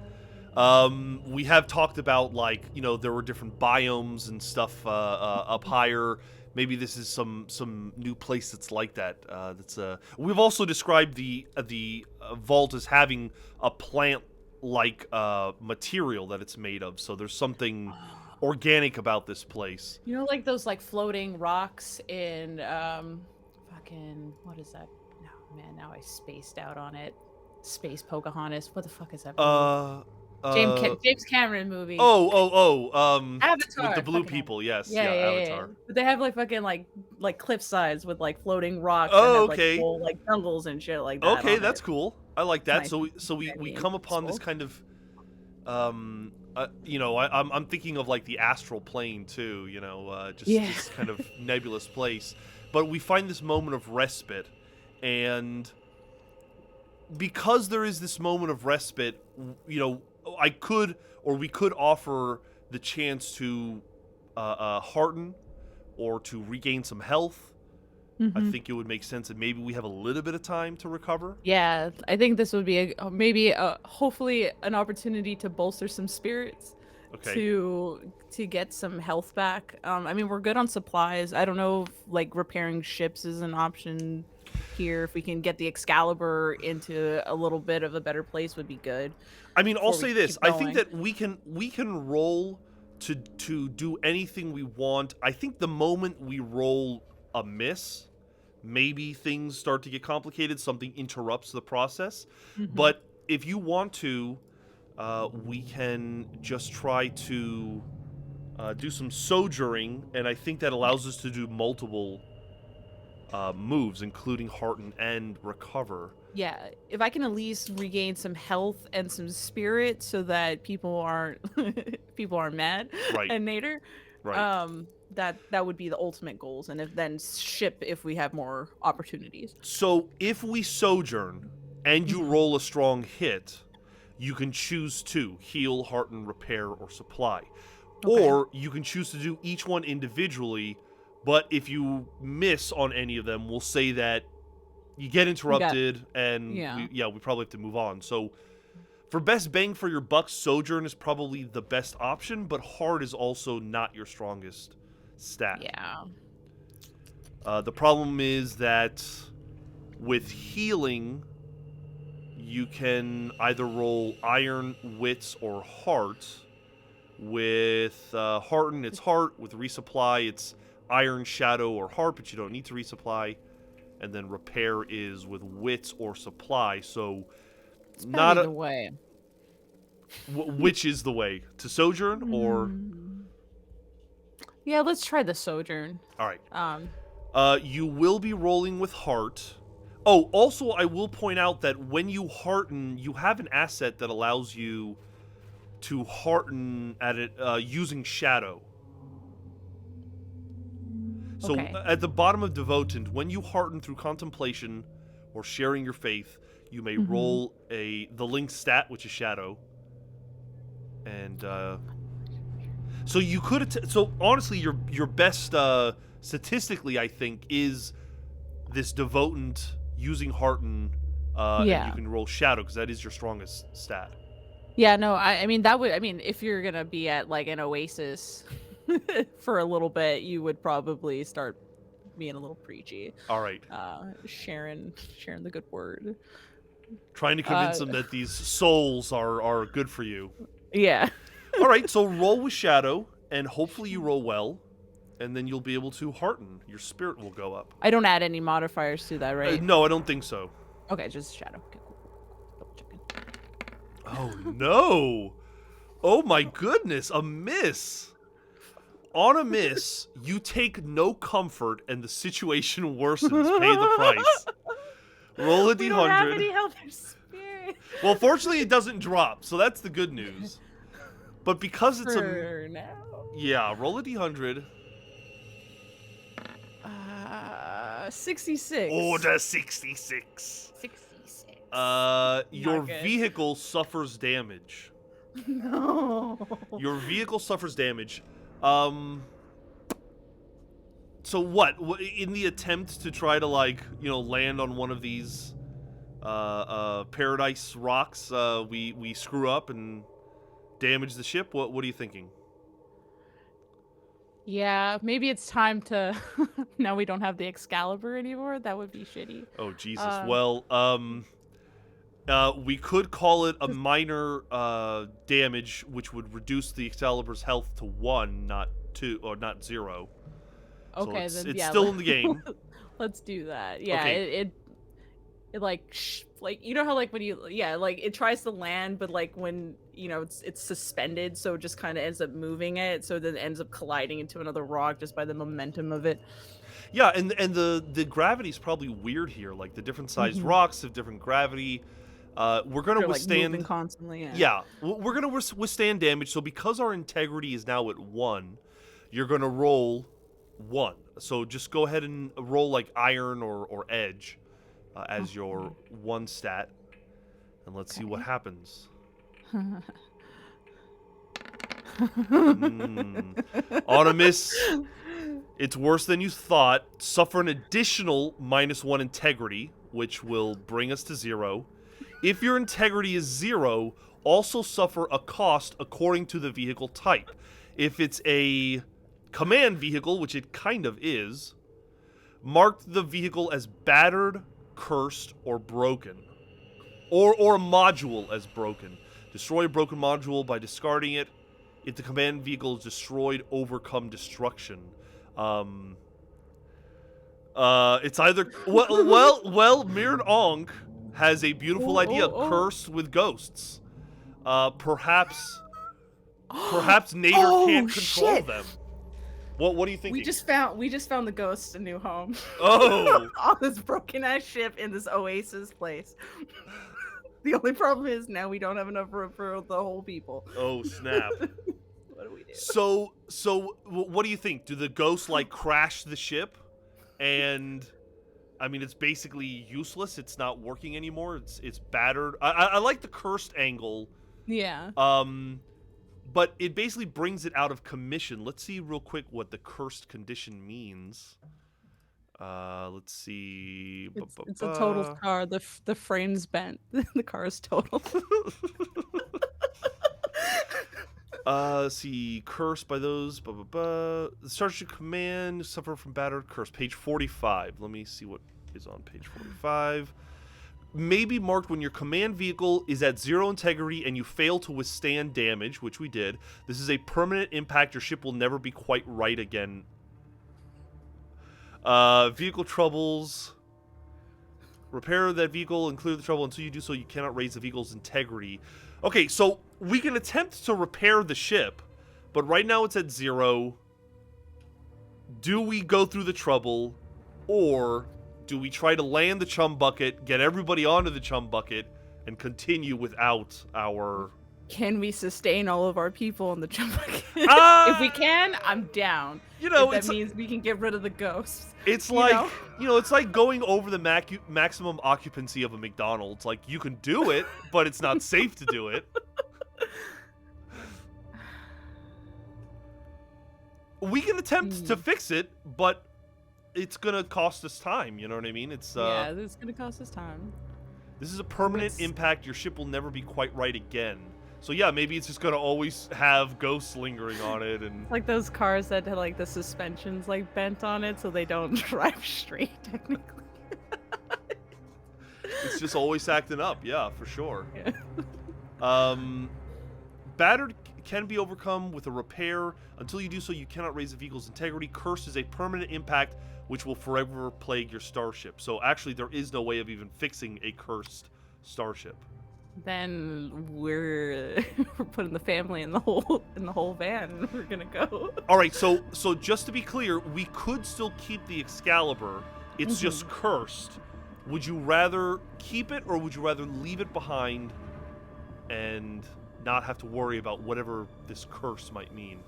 We have talked about there were different biomes and stuff up higher. Maybe this is some new place that's like that. We've also described the vault as having a plant like material that it's made of. So there's something organic about this place. You know, like those like floating rocks in fucking what is that? No man, now I spaced out on it. Space Pocahontas. What the fuck is that movie? James Cameron movie. With the Avatar. blue Fucking people, yes, yeah, yeah, yeah, yeah. Avatar. But they have like fucking like cliff sides with like floating rocks that Oh, have like okay. whole like jungles and shit like that. Okay, on that's it. cool. I like that. Nice. So we Very come upon this peaceful. kind of, I'm thinking of like the astral plane too. Yeah. This kind of nebulous place. But we find this moment of respite, and because there is this moment of respite, we could offer the chance to hearten or to regain some health. I think it would make sense that maybe we have a little bit of time to recover. Yeah, I think this would be maybe hopefully an opportunity to bolster some spirits Okay. to get some health back. I mean, we're good on supplies. I don't know if like repairing ships is an option here. If we can get the Excalibur into a little bit of a better place would be good. I mean, I'll before we say this. keep I think going. that we can roll to do anything we want. I think the moment we roll a miss, maybe things start to get complicated. Something interrupts the process. But if you want to, we can just try to do some sojourning, and I think that allows us to do multiple moves, including hearten and recover. Yeah, if I can at least regain some health and some spirit so that people aren't mad Right. and Nader, Right. that would be the ultimate goals, and then ship if we have more opportunities. So if we sojourn and you roll a strong hit, you can choose to heal, hearten, repair, or supply. Okay. Or you can choose to do each one individually, but if you miss on any of them, we'll say that you get interrupted and yeah. we probably have to move on. So for best bang for your buck, sojourn is probably the best option, but hard is also not your strongest stat. Yeah. The problem is that with healing, you can either roll iron, wits, or heart. With hearten, it's heart. With resupply, it's iron, shadow, or heart, but you don't need to resupply. And then repair is with wits or supply. So It's not either way. Which is the way to sojourn or? Yeah, let's try the sojourn. All right. You will be rolling with heart. Oh, also, I will point out that when you hearten, you have an asset that allows you to hearten at it using shadow. So Okay. at the bottom of Devotant, when you hearten through contemplation or sharing your faith, you may roll the linked stat, which is shadow. And so you could. So honestly, your best statistically, I think, is this Devotant using hearten. And you can roll shadow because that is your strongest stat. Yeah, no, I mean that would I mean if you're gonna be at like an oasis for a little bit, you would probably start being a little preachy. All right. Sharing the good word. Trying to convince Uh them that these souls are good for you. yeah. All right, so roll with Shadow, and hopefully you roll well, and then you'll be able to hearten. Your spirit will go up. I don't add any modifiers to that, right? No, I don't think so. Okay, just shadow. Okay, cool. Double checking. Oh, no. Oh, my goodness. A miss. On a miss, you take no comfort, and the situation worsens. Pay the price. Roll a We don't have d100. any health or spirit. Well, fortunately, it doesn't drop, so that's the good news. But because it's For now. Yeah, roll a d100. 66. Order 66. 66. Your Not good. vehicle suffers damage. No. Your vehicle suffers damage. So what? In the attempt to try to land on one of these paradise rocks, we screw up and damage the ship. What are you thinking? Yeah, maybe it's time to. Now we don't have the Excalibur anymore. That would be shitty. Oh Jesus. Uh, Well, we could call it a minor damage, which would reduce the Excalibur's health to 1, not 2, or not 0. Okay, so then it's yeah, still in the game. let's do that. Yeah, Okay. it like you know how like when you like it tries to land, but like when it's suspended, so it just kind of ends up moving it, so then it ends up colliding into another rock just by the momentum of it. Yeah, and the gravity's probably weird here. Like the different sized rocks have different gravity. We're gonna They're, like, withstand moving constantly. Yeah, we're gonna withstand damage. So because our integrity is now at 1, you're gonna roll 1. So just go ahead and roll like iron or edge as your 1 stat, and let's see what happens. On a miss, it's worse than you thought. Suffer an additional -1 integrity, which will bring us to 0. If your integrity is 0, also suffer a cost according to the vehicle type. If it's a command vehicle, which it kind of is, mark the vehicle as battered, cursed, or broken. Or a module as broken. Destroy a broken module by discarding it. If the command vehicle is destroyed, overcome destruction. It's either Mirrored Ankh has a beautiful idea, cursed with ghosts. Perhaps Nader can't control them. What do you think? We just found the ghosts a new home. Oh, on this broken ass ship in this oasis place. The only problem is now we don't have enough room for the whole people. Oh snap! What do we do? So what do you think? Do the ghosts crash the ship, and I mean it's basically useless. It's not working anymore. It's battered. I like the cursed angle. Yeah. But it basically brings it out of commission. Let's see real quick what the cursed condition means. Let's see. It's a total car. The frame's bent. The car is total. See, cursed by those. The Starship Command suffer from battered curse. Page 45. Let me see what is on page 45. May be marked when your command vehicle is at 0 integrity and you fail to withstand damage, which we did. This is a permanent impact. Your ship will never be quite right again. Vehicle troubles. Repair that vehicle and clear the trouble. Until you do so, you cannot raise the vehicle's integrity. Okay, so we can attempt to repair the ship, but right now it's at 0. Do we go through the trouble, or do we try to land the chum bucket, get everybody onto the chum bucket, and continue without our... Can we sustain all of our people in the chum bucket? If we can, I'm down. That means we can get rid of the ghosts. It's like, it's like going over the maximum occupancy of a McDonald's. Like, you can do it, but it's not safe to do it. We can attempt to fix it, but it's gonna cost us time, you know what I mean? It's yeah, it's gonna cost us time. This is a permanent impact. Your ship will never be quite right again. So yeah, maybe it's just gonna always have ghosts lingering on it, and Like those cars that have like the suspensions like bent on it so they don't drive straight technically. it's just always acting up. Yeah, for sure. Yeah. Battered can be overcome with a repair. Until you do so, you cannot raise the vehicle's integrity. Cursed is a permanent impact which will forever plague your starship. So actually, there is no way of even fixing a cursed starship. Then we're we're putting the family in the whole van and we're gonna go. All right, so just to be clear, we could still keep the Excalibur. It's just cursed. Would you rather keep it, or would you rather leave it behind and not have to worry about whatever this curse might mean?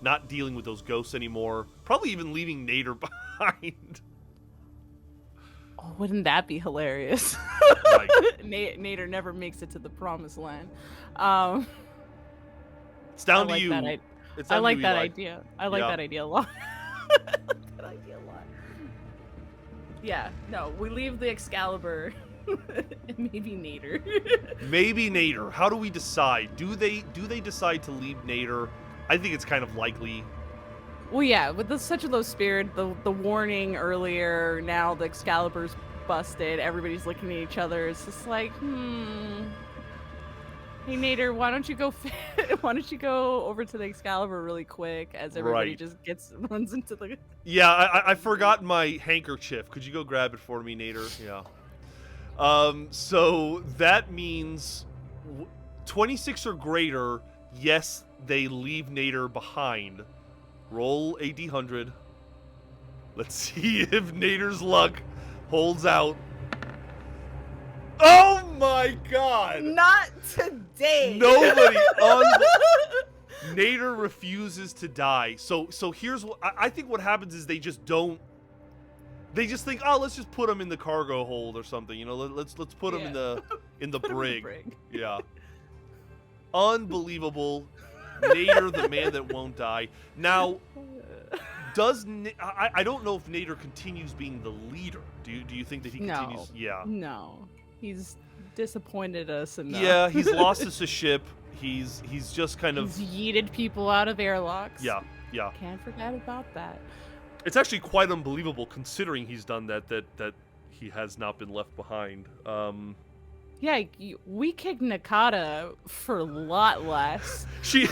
Not dealing with those ghosts anymore. Probably even leaving Nader behind. Oh, wouldn't that be hilarious? Right. Nader never makes it to the promised land. It's down I like to you. that It's I down to like you, that Eli. idea. I like Yeah. that idea a lot. I like that idea a lot. Yeah, no, we leave the Excalibur and maybe Nader. Maybe Nader. How do we decide? Do they decide to leave Nader? I think it's kind of likely. Well, yeah, with the such a low spirit, the warning earlier, now the Excalibur's busted, everybody's looking at each other. It's just like, hey Nader, why don't you go over to the Excalibur really quick as everybody Right. just runs into the. Yeah, I forgot my handkerchief. Could you go grab it for me, Nader? Yeah. So that means 26 or greater. Yes, they leave Nader behind. Roll a d100. Let's see if Nader's luck holds out. Oh my god! Not today. Nobody Nader refuses to die. So here's what I think what happens is they just don't. They just think, oh, let's just put him in the cargo hold or something. You know, let's put him in the Put him in the brig. Yeah. Unbelievable. Nader, the man that won't die. Now, I don't know if Nader continues being the leader. Do you think that he continues? Yeah. No, he's disappointed us enough. Yeah, he's lost us a ship. He's just kind of. He's yeeted people out of airlocks. Yeah. Can't forget about that. It's actually quite unbelievable considering he's done that he has not been left behind. Yeah, we kicked Nakata for a lot less. Yeah.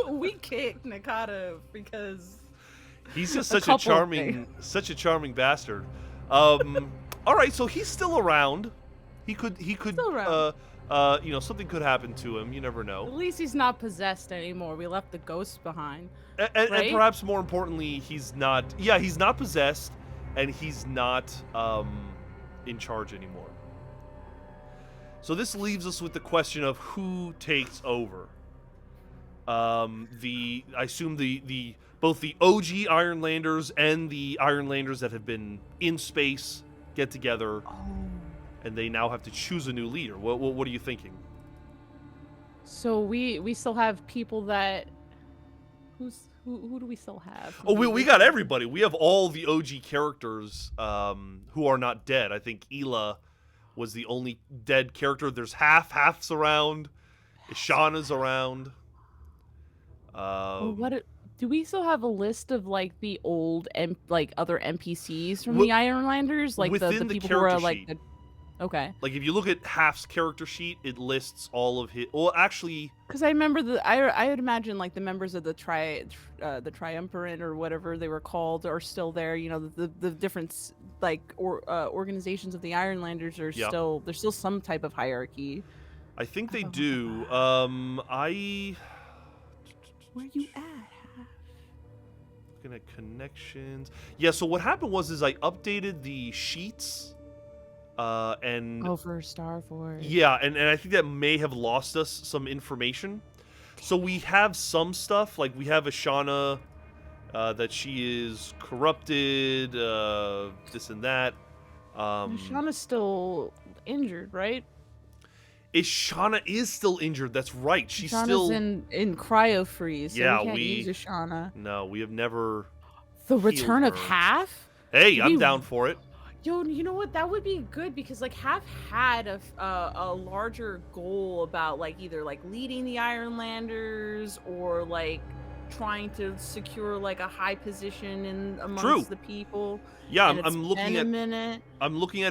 We kicked Nakata because He's just such a charming bastard. All right, so he's still around. He could Still around. Something could happen to him. You never At know. least he's not possessed anymore. We left the ghosts behind. And right? perhaps more importantly, he's not possessed, and he's not in charge anymore. So this leaves us with the question of who takes over. I assume both the OG Ironlanders and the Ironlanders that have been in space get together, and they now have to choose a new leader. What are you thinking? So we still have people that. Who do we still have? Oh, we got everybody. We have all the OG characters who are not dead. I think Ela was the only dead character. There's halves around. Ishana's around. Do we still have a list of like the old other NPCs from the Ironlanders, like the within the people who are character like sheet. the. Okay. Like if you look at Half's character sheet, it lists all of his. Well, actually, Because I remember I would imagine like the members of the Triumvirate or whatever they were called are still there. You know, the different organizations of the Ironlanders are still there's still some type of hierarchy. I think they do. Where you at? Looking at connections. Yeah. So what happened was I updated the sheets. And Over STARFORGED. yeah, and I think that may have lost us some information. So we have some stuff, like we have Ishana, that she is corrupted, this and that. Shauna's still injured, right? Ishana is still injured. That's right. She's Shauna's still in cryo freeze. So Yeah, we can't we- use Ishana. No, we have never. The return of her. Half. Hey, I'm We- down for it. Yo, you know what? That would be good because like Half had a larger goal about like either like leading the Ironlanders or like trying to secure like a high position in True. amongst the people. Yeah, And it's I'm been looking a at minute.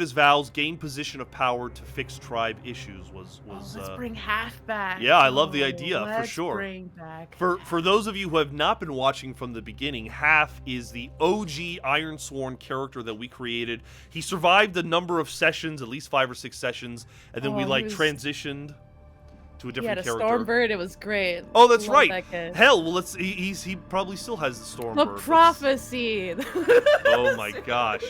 his vows. Gain position of power to fix tribe issues Oh, was let's bring Half back. yeah, I love the Oh, idea for let's sure. bring back For Half. those of you who have not been watching from the beginning, Half is the OG Ironsworn character that we created. He survived a number of sessions, at least 5 or 6 sessions, and then we Oh, he like was transitioned to a he had different a character. Stormbird. It was great. Oh, that's Love right. that kid. Hell, well, he probably still has the The Stormbird. prophecy. Oh my gosh.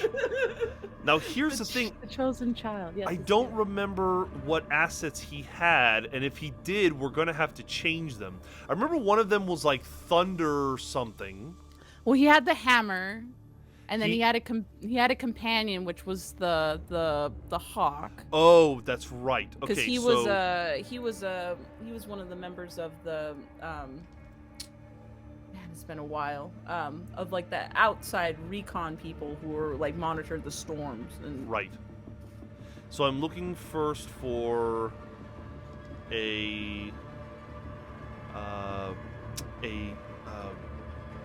Now here's the thing. The chosen child. Yes. I let's don't do it. remember what assets he had, and if he did, we're gonna have to change them. I remember one of them was like thunder something. Well, he had the hammer, and then He- he had a companion, which was the hawk. Oh, that's right. Because Okay, he so he was one of the members of the man, it's been a while, of like the outside recon people who were like monitored the storms and right. So I'm looking first for a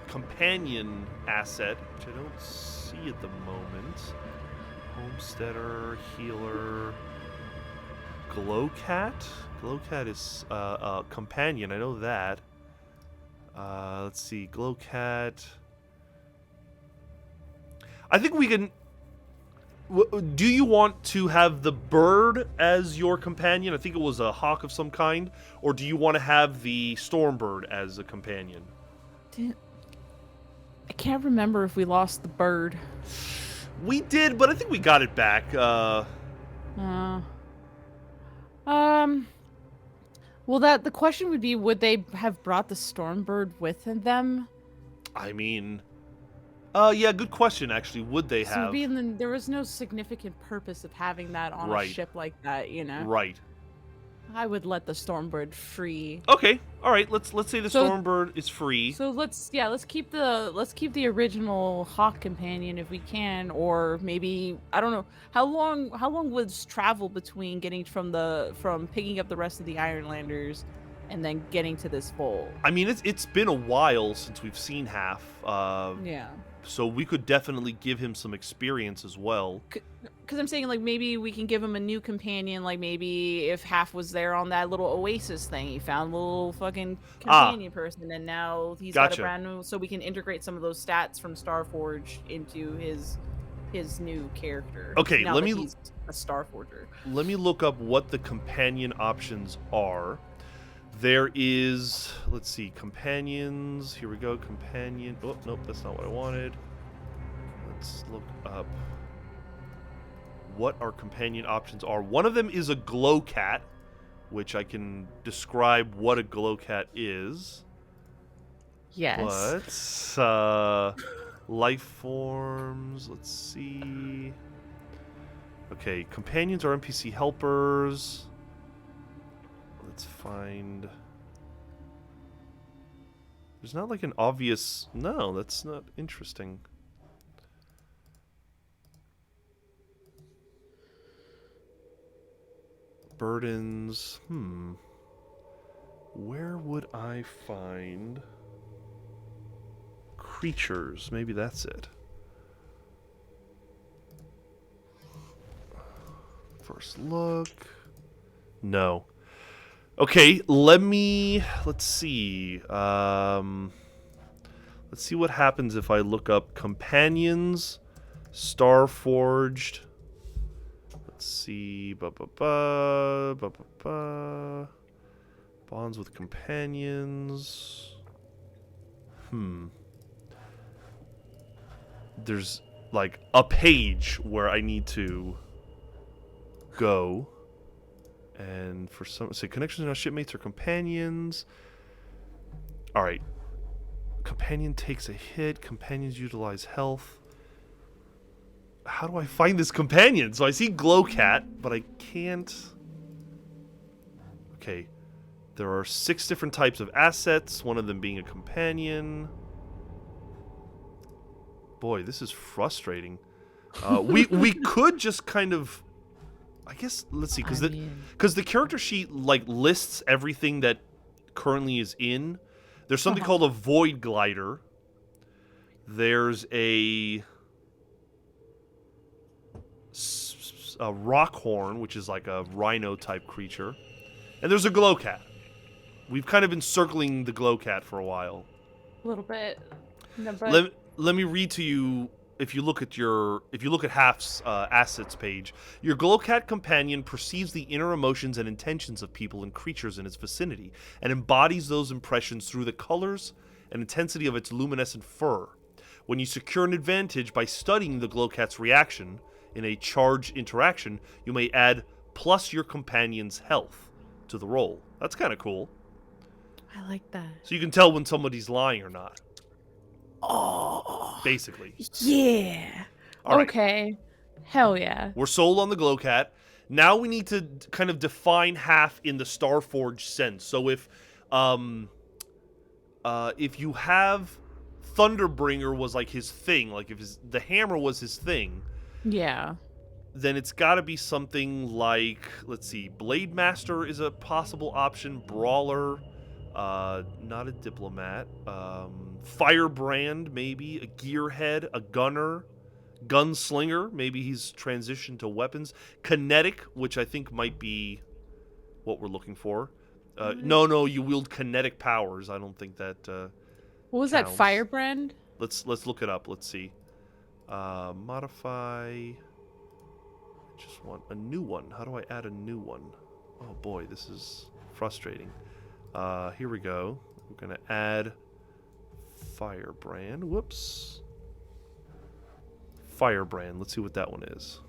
companion asset, which I don't see at the moment. Homesteader, healer, Glowcat. Glowcat is a companion. I know that. Let's see, Glowcat. I think we can. Do you want to have the bird as your companion? I think it was a hawk of some kind, or do you want to have the Stormbird as a companion? I can't remember if we lost the bird. We did, but I think we got it back. Well, the question would be, would they have brought the Stormbird with them? I mean, yeah, good question. Actually, would they So have? there was no significant purpose of having that on a Right. ship like that, you know. Right. I would let the Stormbird free. Okay. All right. Let's say the So- Stormbird is free. So let's keep the original Hawk companion if we can, or maybe I don't know how long was travel between getting from picking up the rest of the Ironlanders and then getting to this fold. I mean, it's been a while since we've seen Half. Yeah. So we could definitely give him some experience as well. Because I'm saying, like, maybe we can give him a new companion. Like, maybe if Half was there on that little Oasis thing, he found a little fucking companion person, and now he's got Gotcha. a brand new. So we can integrate some of those stats from StarForged into his new character. Okay, now let that me- he's a Starforger. Let me look up what the companion options are. There is, let's see, companions. Here we go, companion. Oh, nope, that's not what I wanted. Let's look up what our companion options are. One of them is a Glowcat, which I can describe what a Glowcat is. Yes. But life forms, let's see. Okay, companions are NPC helpers. Let's find. There's not like an obvious. No, that's not interesting. Burdens. Where would I find creatures? Maybe that's it. First look. No. Okay, let's see. Let's see what happens if I look up companions, StarForged. Let's see. Bonds with companions. There's like a page where I need to go. And for some, say connections are shipmates or companions. All right. Companion takes a hit. Companions utilize health. How do I find this companion? So I see Glowcat, but I can't. Okay. There are 6 different types of assets, one of them being a companion. Boy, this is frustrating. We could just kind of, I guess, let's see, because I mean, the character sheet like lists everything that currently is in. There's something Uh-huh. called a void glider. There's a rock horn, which is like a rhino type creature, and there's a glow cat. We've kind of been circling the glow cat for a while. a little bit. No, but Let me read to you. If you look at Half's assets page, your glowcat companion perceives the inner emotions and intentions of people and creatures in its vicinity, and embodies those impressions through the colors and intensity of its luminescent fur. When you secure an advantage by studying the glowcat's reaction in a charged interaction, you may add plus your companion's health to the roll. That's kind of cool. I like that. So you can tell when somebody's lying or not, Oh, basically. yeah. All right. Okay. Hell yeah. We're sold on the glowcat. Now we need to kind of define Half in the StarForged sense. So if you have Thunderbringer was like his thing, like if the hammer was his thing, Yeah. then it's got to be something like, let's see, Blade Master is a possible option, Brawler, not a diplomat, Firebrand maybe, a Gearhead, a Gunner, Gunslinger, maybe he's transitioned to weapons, Kinetic, which I think might be what we're looking for. No, you wield kinetic powers. I don't think that What was that? counts. Firebrand? Let's look it up. Let's see. Modify. Just want a new one. How do I add a new one? Oh boy, this is frustrating. Here we go. We're gonna add Firebrand. Whoops. Firebrand. Let's see what that one is.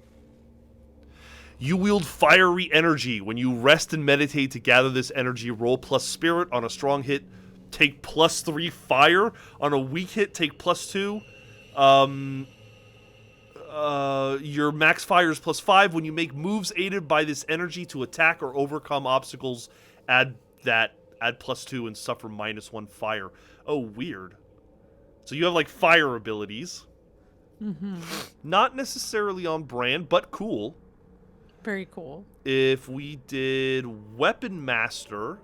You wield fiery energy. When you rest and meditate to gather this energy, roll plus spirit on a strong hit. Take +3 fire. On a weak hit, take +2. Your max fire is +5. When you make moves aided by this energy to attack or overcome obstacles, add +2 and suffer -1 fire. Oh, weird. So you have like fire abilities. Mm-hmm. Not necessarily on brand, but cool. Very cool. If we did Weapon Master,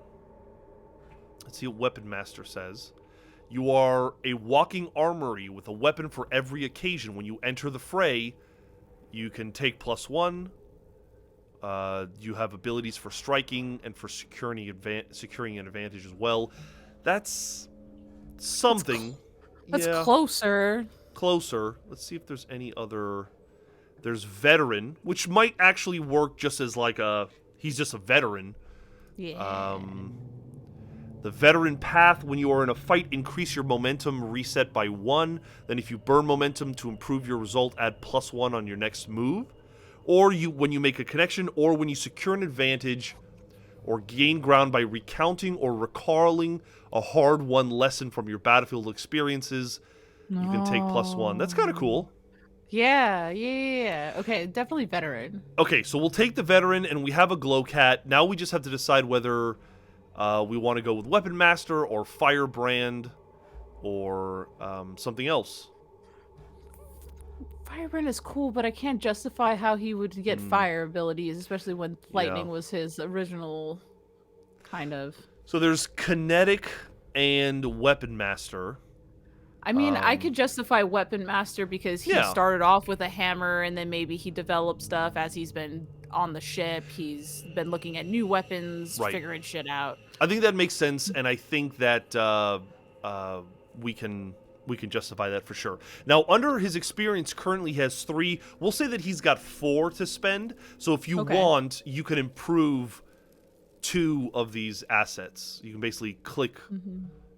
let's see what Weapon Master says. You are a walking armory with a weapon for every occasion. When you enter the fray, you can take +1. You have abilities for striking and for securing an advantage as well. That's something. That's yeah, closer. closer. Let's see if there's any other. There's Veteran, which might actually work just as like he's just a veteran. Yeah. The Veteran Path, when you are in a fight, increase your momentum reset by 1. Then if you burn momentum to improve your result, add +1 on your next move. Or when you make a connection, or when you secure an advantage, or gain ground by recounting or recalling a hard-won lesson from your battlefield experiences, you can take +1. That's kind of cool. Yeah. Okay, definitely veteran. Okay, so we'll take the Veteran, and we have a Glowcat. Now we just have to decide whether we want to go with Weapon Master or Firebrand or something else. Firebrand is cool, but I can't justify how he would get fire abilities, especially when lightning Yeah. was his original kind of. So there's Kinetic and Weapon Master. I mean, I could justify Weapon Master because he Yeah. started off with a hammer and then maybe he developed stuff as he's been on the ship. He's been looking at new weapons, Right. figuring shit out. I think that makes sense, and I think that we can justify that for sure. Now, under his experience, currently he has 3. We'll say that he's got 4 to spend. So if you Okay. want, you can improve 2 of these assets. You can basically click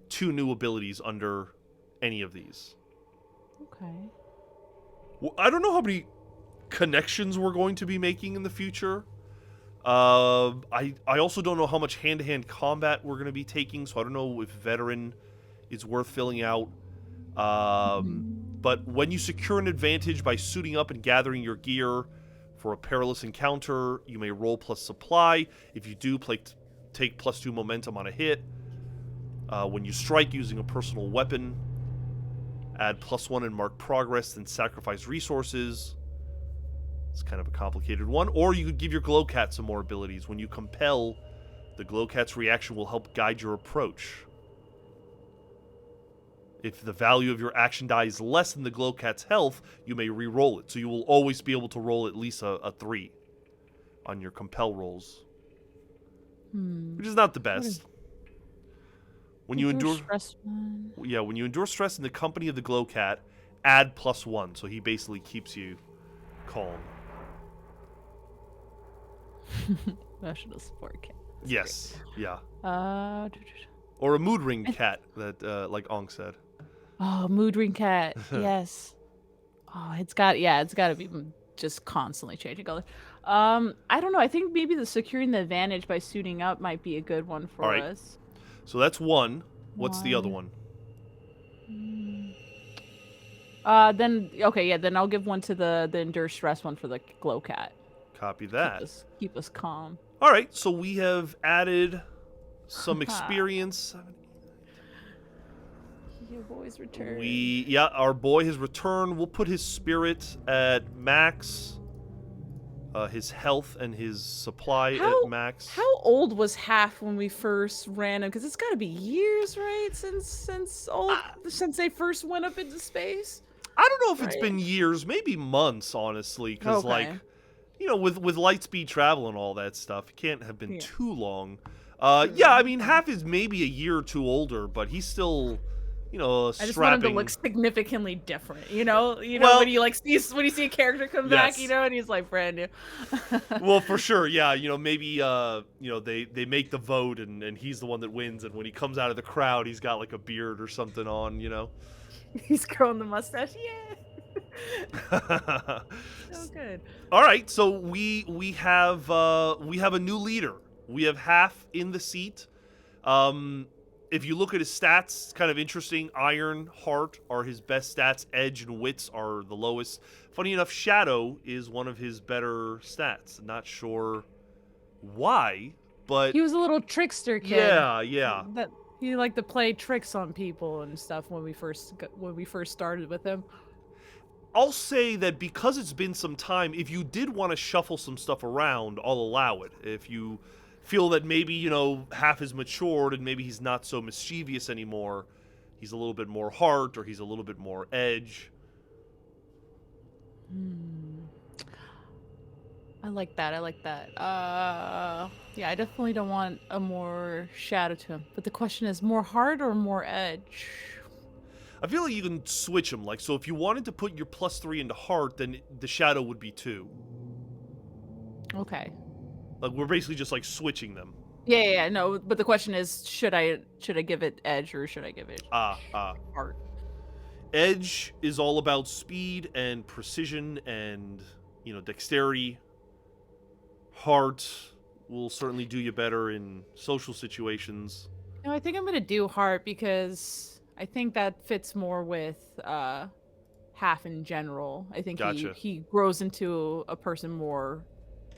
2 new abilities under any of these. Okay. Well, I don't know how many connections we're going to be making in the future. I also don't know how much hand-to-hand combat we're going to be taking, so I don't know if Veteran is worth filling out. But when you secure an advantage by suiting up and gathering your gear for a perilous encounter, you may roll plus supply. If you do, take +2 momentum on a hit. When you strike using a personal weapon, add +1 and mark progress, then sacrifice resources. It's kind of a complicated one. Or you could give your Glowcat some more abilities. When you compel, the Glowcat's reaction will help guide your approach. If the value of your action die is less than the Glowcat's health, you may re-roll it. So you will always be able to roll at least a 3 on your compel rolls. Which is not the best. When you endure stress one. Yeah, when you endure stress in the company of the Glowcat, add +1. So he basically keeps you calm. Emotional support cat. That's Yes. great. Yeah. Or a mood ring cat that like Ong said. Oh, mood ring cat. Yes. Oh, it's got to be just constantly changing colors. I don't know. I think maybe the securing the advantage by suiting up might be a good one for All right. us. So that's one. What's the other one? Then okay, yeah, then I'll give one to the endure stress one for the glow cat. Copy that. Keep us calm. All right, so we have added some experience. Your boy's returned. Our boy has returned. We'll put his spirit at max. His health and his supply at max. How old was Half when we first ran him? Because it's got to be years, right? Since they first went up into space. I don't know if it's been years, maybe months, honestly. Because with light speed travel and all that stuff, it can't have been too long. Yeah, I mean, Half is maybe a year or two older, but he's still. I just want him to look significantly different, well, when you see a character come back, and he's like brand new. Well, for sure, yeah, maybe they make the vote and he's the one that wins, and when he comes out of the crowd, he's got like a beard or something on, He's growing the mustache, yeah. So good. All right, so we have a new leader. We have Half in the seat. If you look at his stats, it's kind of interesting. Iron, Heart are his best stats. Edge and Wits are the lowest. Funny enough, Shadow is one of his better stats. Not sure why, but he was a little trickster kid. Yeah. That he liked to play tricks on people and stuff when we first started with him. I'll say that because it's been some time, if you did want to shuffle some stuff around, I'll allow it. If you feel that maybe, Half is matured and maybe he's not so mischievous anymore. He's a little bit more Heart or he's a little bit more Edge. I like that. Yeah, I definitely don't want a more Shadow to him. But the question is, more Heart or more Edge? I feel like you can switch them. So if you wanted to put your +3 into Heart, then the Shadow would be 2. Okay. Like we're basically just like switching them. Yeah, no, but the question is, should I give it Edge or should I give it Heart? Edge is all about speed and precision and dexterity. Heart will certainly do you better in social situations. No, I think I'm gonna do Heart because I think that fits more with Half in general. I think he grows into a person more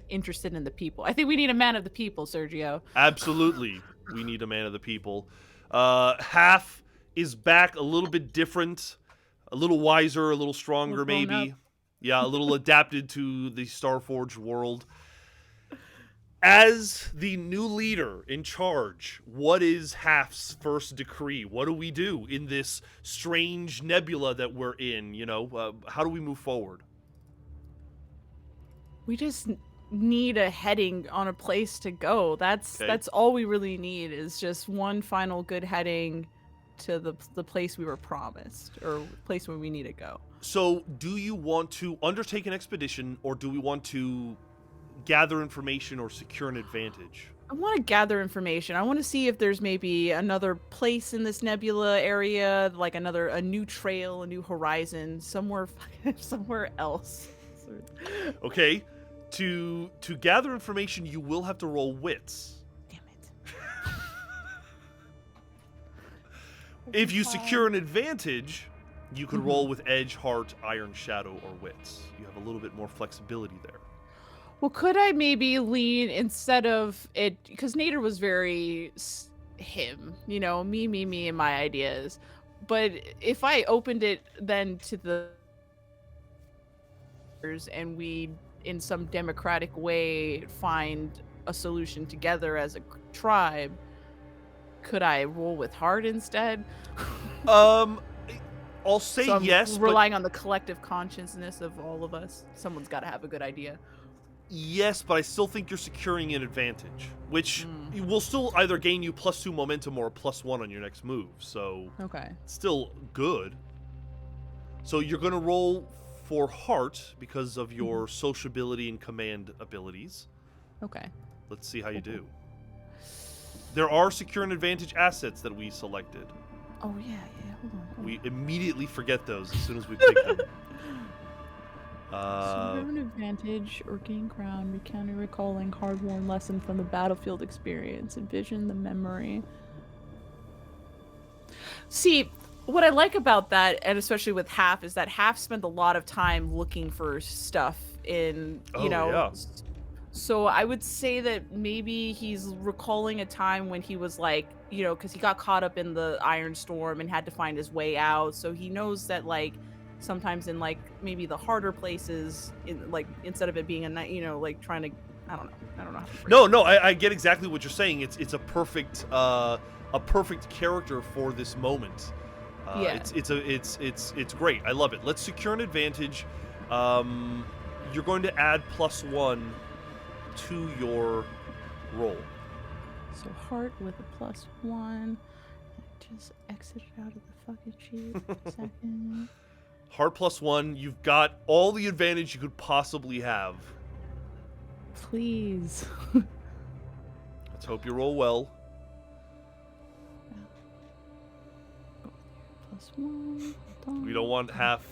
interested in the people. I think we need a man of the people, Sergio. Absolutely. We need a man of the people. Half is back a little bit different, a little wiser, a little stronger maybe. Yeah, a little adapted to the Starforged world. As the new leader in charge, what is Half's first decree? What do we do in this strange nebula that we're in? How do we move forward? We just need a heading on a place to go. That's all we really need is just one final good heading to the place we were promised or place where we need to go. So do you want to undertake an expedition or do we want to gather information or secure an advantage? I want to gather information. I want to see if there's maybe another place in this nebula area, like a new trail, a new horizon, somewhere else. Okay. To gather information, you will have to roll wits. Damn it. If you secure an advantage, you can roll with Edge, Heart, Iron, Shadow, or Wits. You have a little bit more flexibility there. Well, could I maybe lean instead of it, because Nader was very him, me, and my ideas. But if I opened it then to the and we in some democratic way find a solution together as a tribe, could I roll with heart instead? Um, I'll say So I'm yes, but relying on the collective consciousness of all of us. Someone's got to have a good idea. yes, but I still think you're securing an advantage, which will still either gain you +2 momentum or a +1 on your next move. So Okay. still good. So you're going to roll for heart because of your sociability and command abilities. Okay. Let's see how you do. There are secure and advantage assets that we selected. Oh yeah. Hold on. We immediately forget those as soon as we pick them. Secure an advantage or gain crown, recounting, recalling hard-won lesson from the battlefield experience, envision the memory. See, what I like about that, and especially with Half, is that Half spent a lot of time looking for stuff in, yeah. So I would say that maybe he's recalling a time when he was like, because he got caught up in the Iron Storm and had to find his way out. So he knows that like sometimes in like maybe the harder places, in like instead of it being a night, like trying to, I don't know how to phrase it. No, I get exactly what you're saying. It's a perfect character for this moment. Yeah. It's great. I love it. Let's secure an advantage. You're going to add +1 to your roll. So heart with a +1. Just exit out of the fucking sheet for a second. Heart +1. You've got all the advantage you could possibly have. Please. Let's hope you roll well. +1. We don't want Half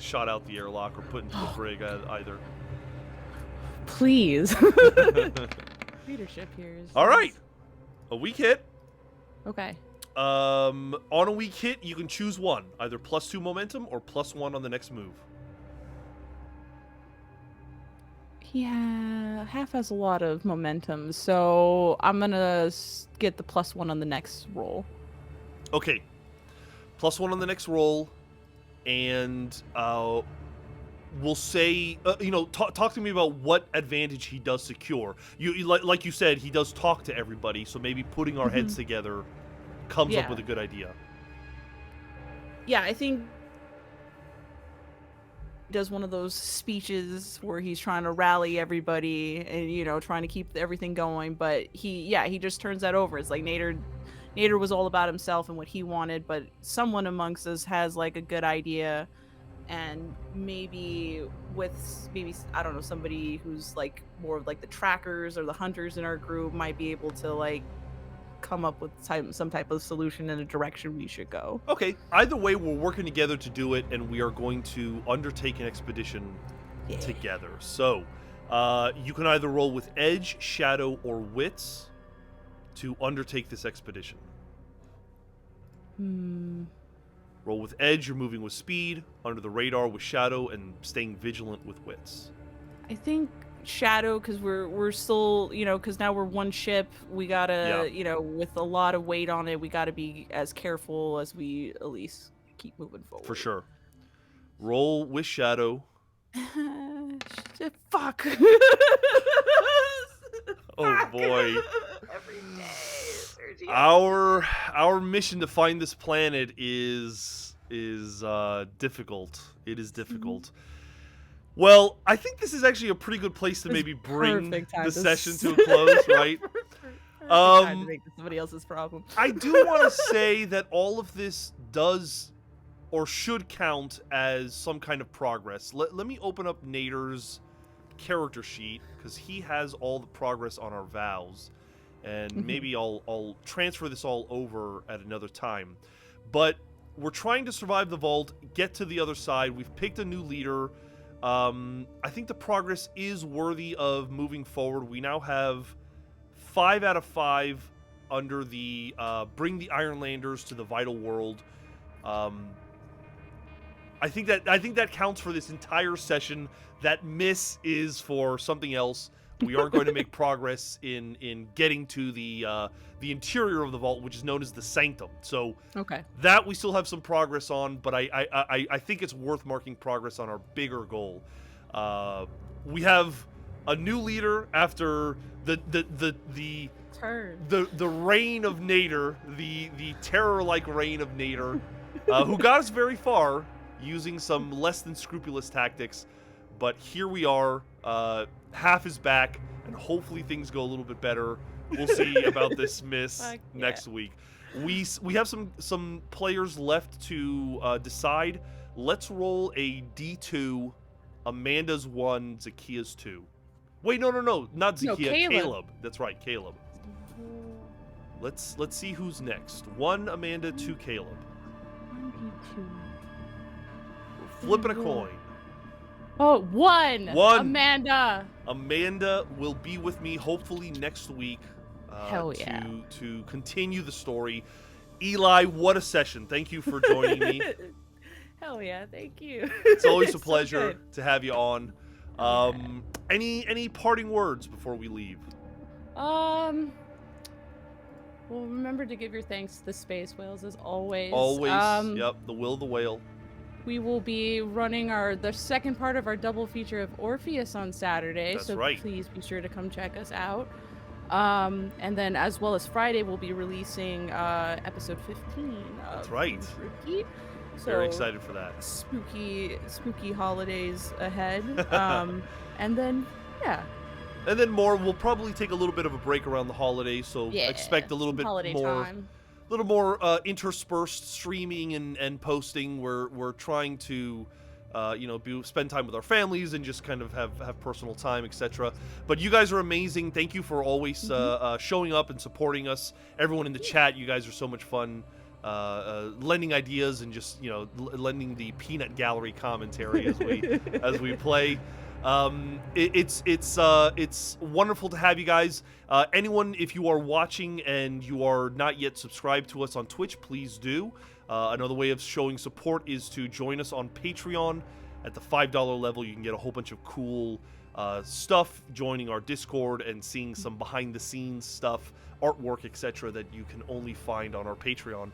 shot out the airlock or put into the brig either. Please. Leadership here is. All right. A weak hit. Okay. On a weak hit, you can choose one, either +2 momentum or +1 on the next move. Yeah, Half has a lot of momentum, so I'm gonna get the +1 on the next roll. Okay. +1 on the next roll, and we'll say, talk to me about what advantage he does secure. You like you said, he does talk to everybody, so maybe putting our heads together comes up with a good idea. Yeah, I think he does one of those speeches where he's trying to rally everybody and trying to keep everything going, but he just turns that over. It's like Nader was all about himself and what he wanted, but someone amongst us has like a good idea, and maybe I don't know, somebody who's like more of like the trackers or the hunters in our group might be able to like come up with some type of solution in a direction we should go. Okay, either way, we're working together to do it, and we are going to undertake an expedition together. So you can either roll with edge, shadow, or wits to undertake this expedition. Roll with edge, you're moving with speed, under the radar with shadow, and staying vigilant with wits. I think shadow, because we're still, because now we're one ship. We gotta, with a lot of weight on it, we gotta be as careful as we at least keep moving forward. For sure. Roll with shadow. Fuck. Oh boy. Every day, Sergio. Our mission to find this planet is difficult. It is difficult. Well, I think this is actually a pretty good place to maybe bring the session to a close, right? Time to make this somebody else's problem. I do want to say that all of this does or should count as some kind of progress. Let me open up Nader's character sheet, because he has all the progress on our vows, and maybe I'll transfer this all over at another time. But we're trying to survive the vault, get to the other side. We've picked a new leader. I think the progress is worthy of moving forward. We now have 5 out of 5 under the bring the Ironlanders to the vital world. I think that counts for this entire session. That miss is for something else. We are going to make progress in getting to the interior of the vault, which is known as the Sanctum. So that we still have some progress on, but I think it's worth marking progress on our bigger goal. we have a new leader after the Turn. the reign of Nader, the terror-like reign of Nader, who got us very far using some less than scrupulous tactics. But here we are. Half is back, and hopefully things go a little bit better. We'll see about this miss next week. We have some players left to decide. Let's roll a D2. Amanda's 1, Zakia's 2. Wait, no, not Zakia. No, Caleb. That's right, Caleb. Let's see who's next. 1 Amanda, 2 Caleb. 1d2. We're flipping a coin. Oh, 1. Amanda. Amanda will be with me hopefully next week. Hell yeah. To continue the story. Eli, what a session. Thank you for joining me. Hell yeah, thank you. It's always a pleasure So to have you on. Any parting words before we leave? Well, remember to give your thanks to the Space Whales as always. Always. Yep, the will of the whale. We will be running the second part of our double feature of Orpheus on Saturday. That's so right. Please be sure to come check us out. And then as well as Friday, we'll be releasing episode 15 of That's right. Spooky. So Very excited for that. Spooky holidays ahead. And then, yeah. And then more, we'll probably take a little bit of a break around the holidays, so expect a little bit holiday more time. little more interspersed streaming and posting. We're trying to spend time with our families and just kind of have personal time, etc. But you guys are amazing. Thank you for always showing up and supporting us. Everyone in the chat, you guys are so much fun. Lending ideas and just lending the peanut gallery commentary as we play. It's wonderful to have you guys. Anyone, if you are watching and you are not yet subscribed to us on Twitch, please do. Another way of showing support is to join us on Patreon. At the $5 level, you can get a whole bunch of cool stuff, joining our Discord and seeing some behind-the-scenes stuff, artwork, etc. that you can only find on our Patreon.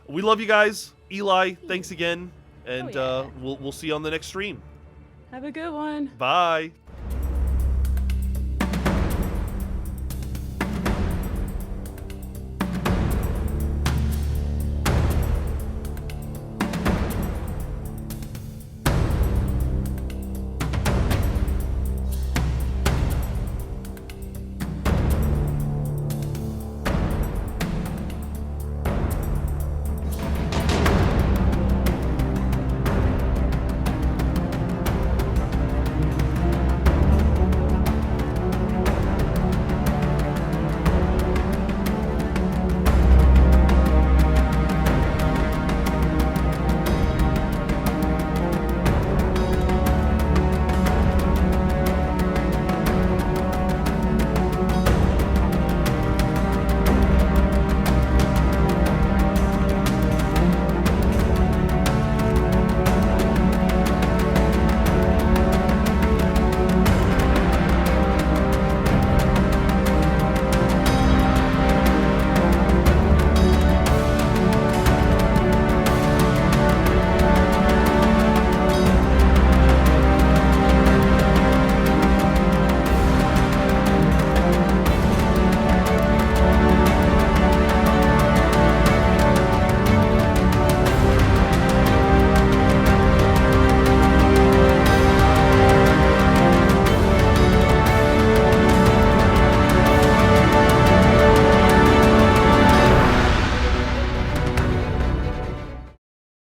We love you guys. Eli, thanks again, and we'll see you on the next stream. Have a good one. Bye.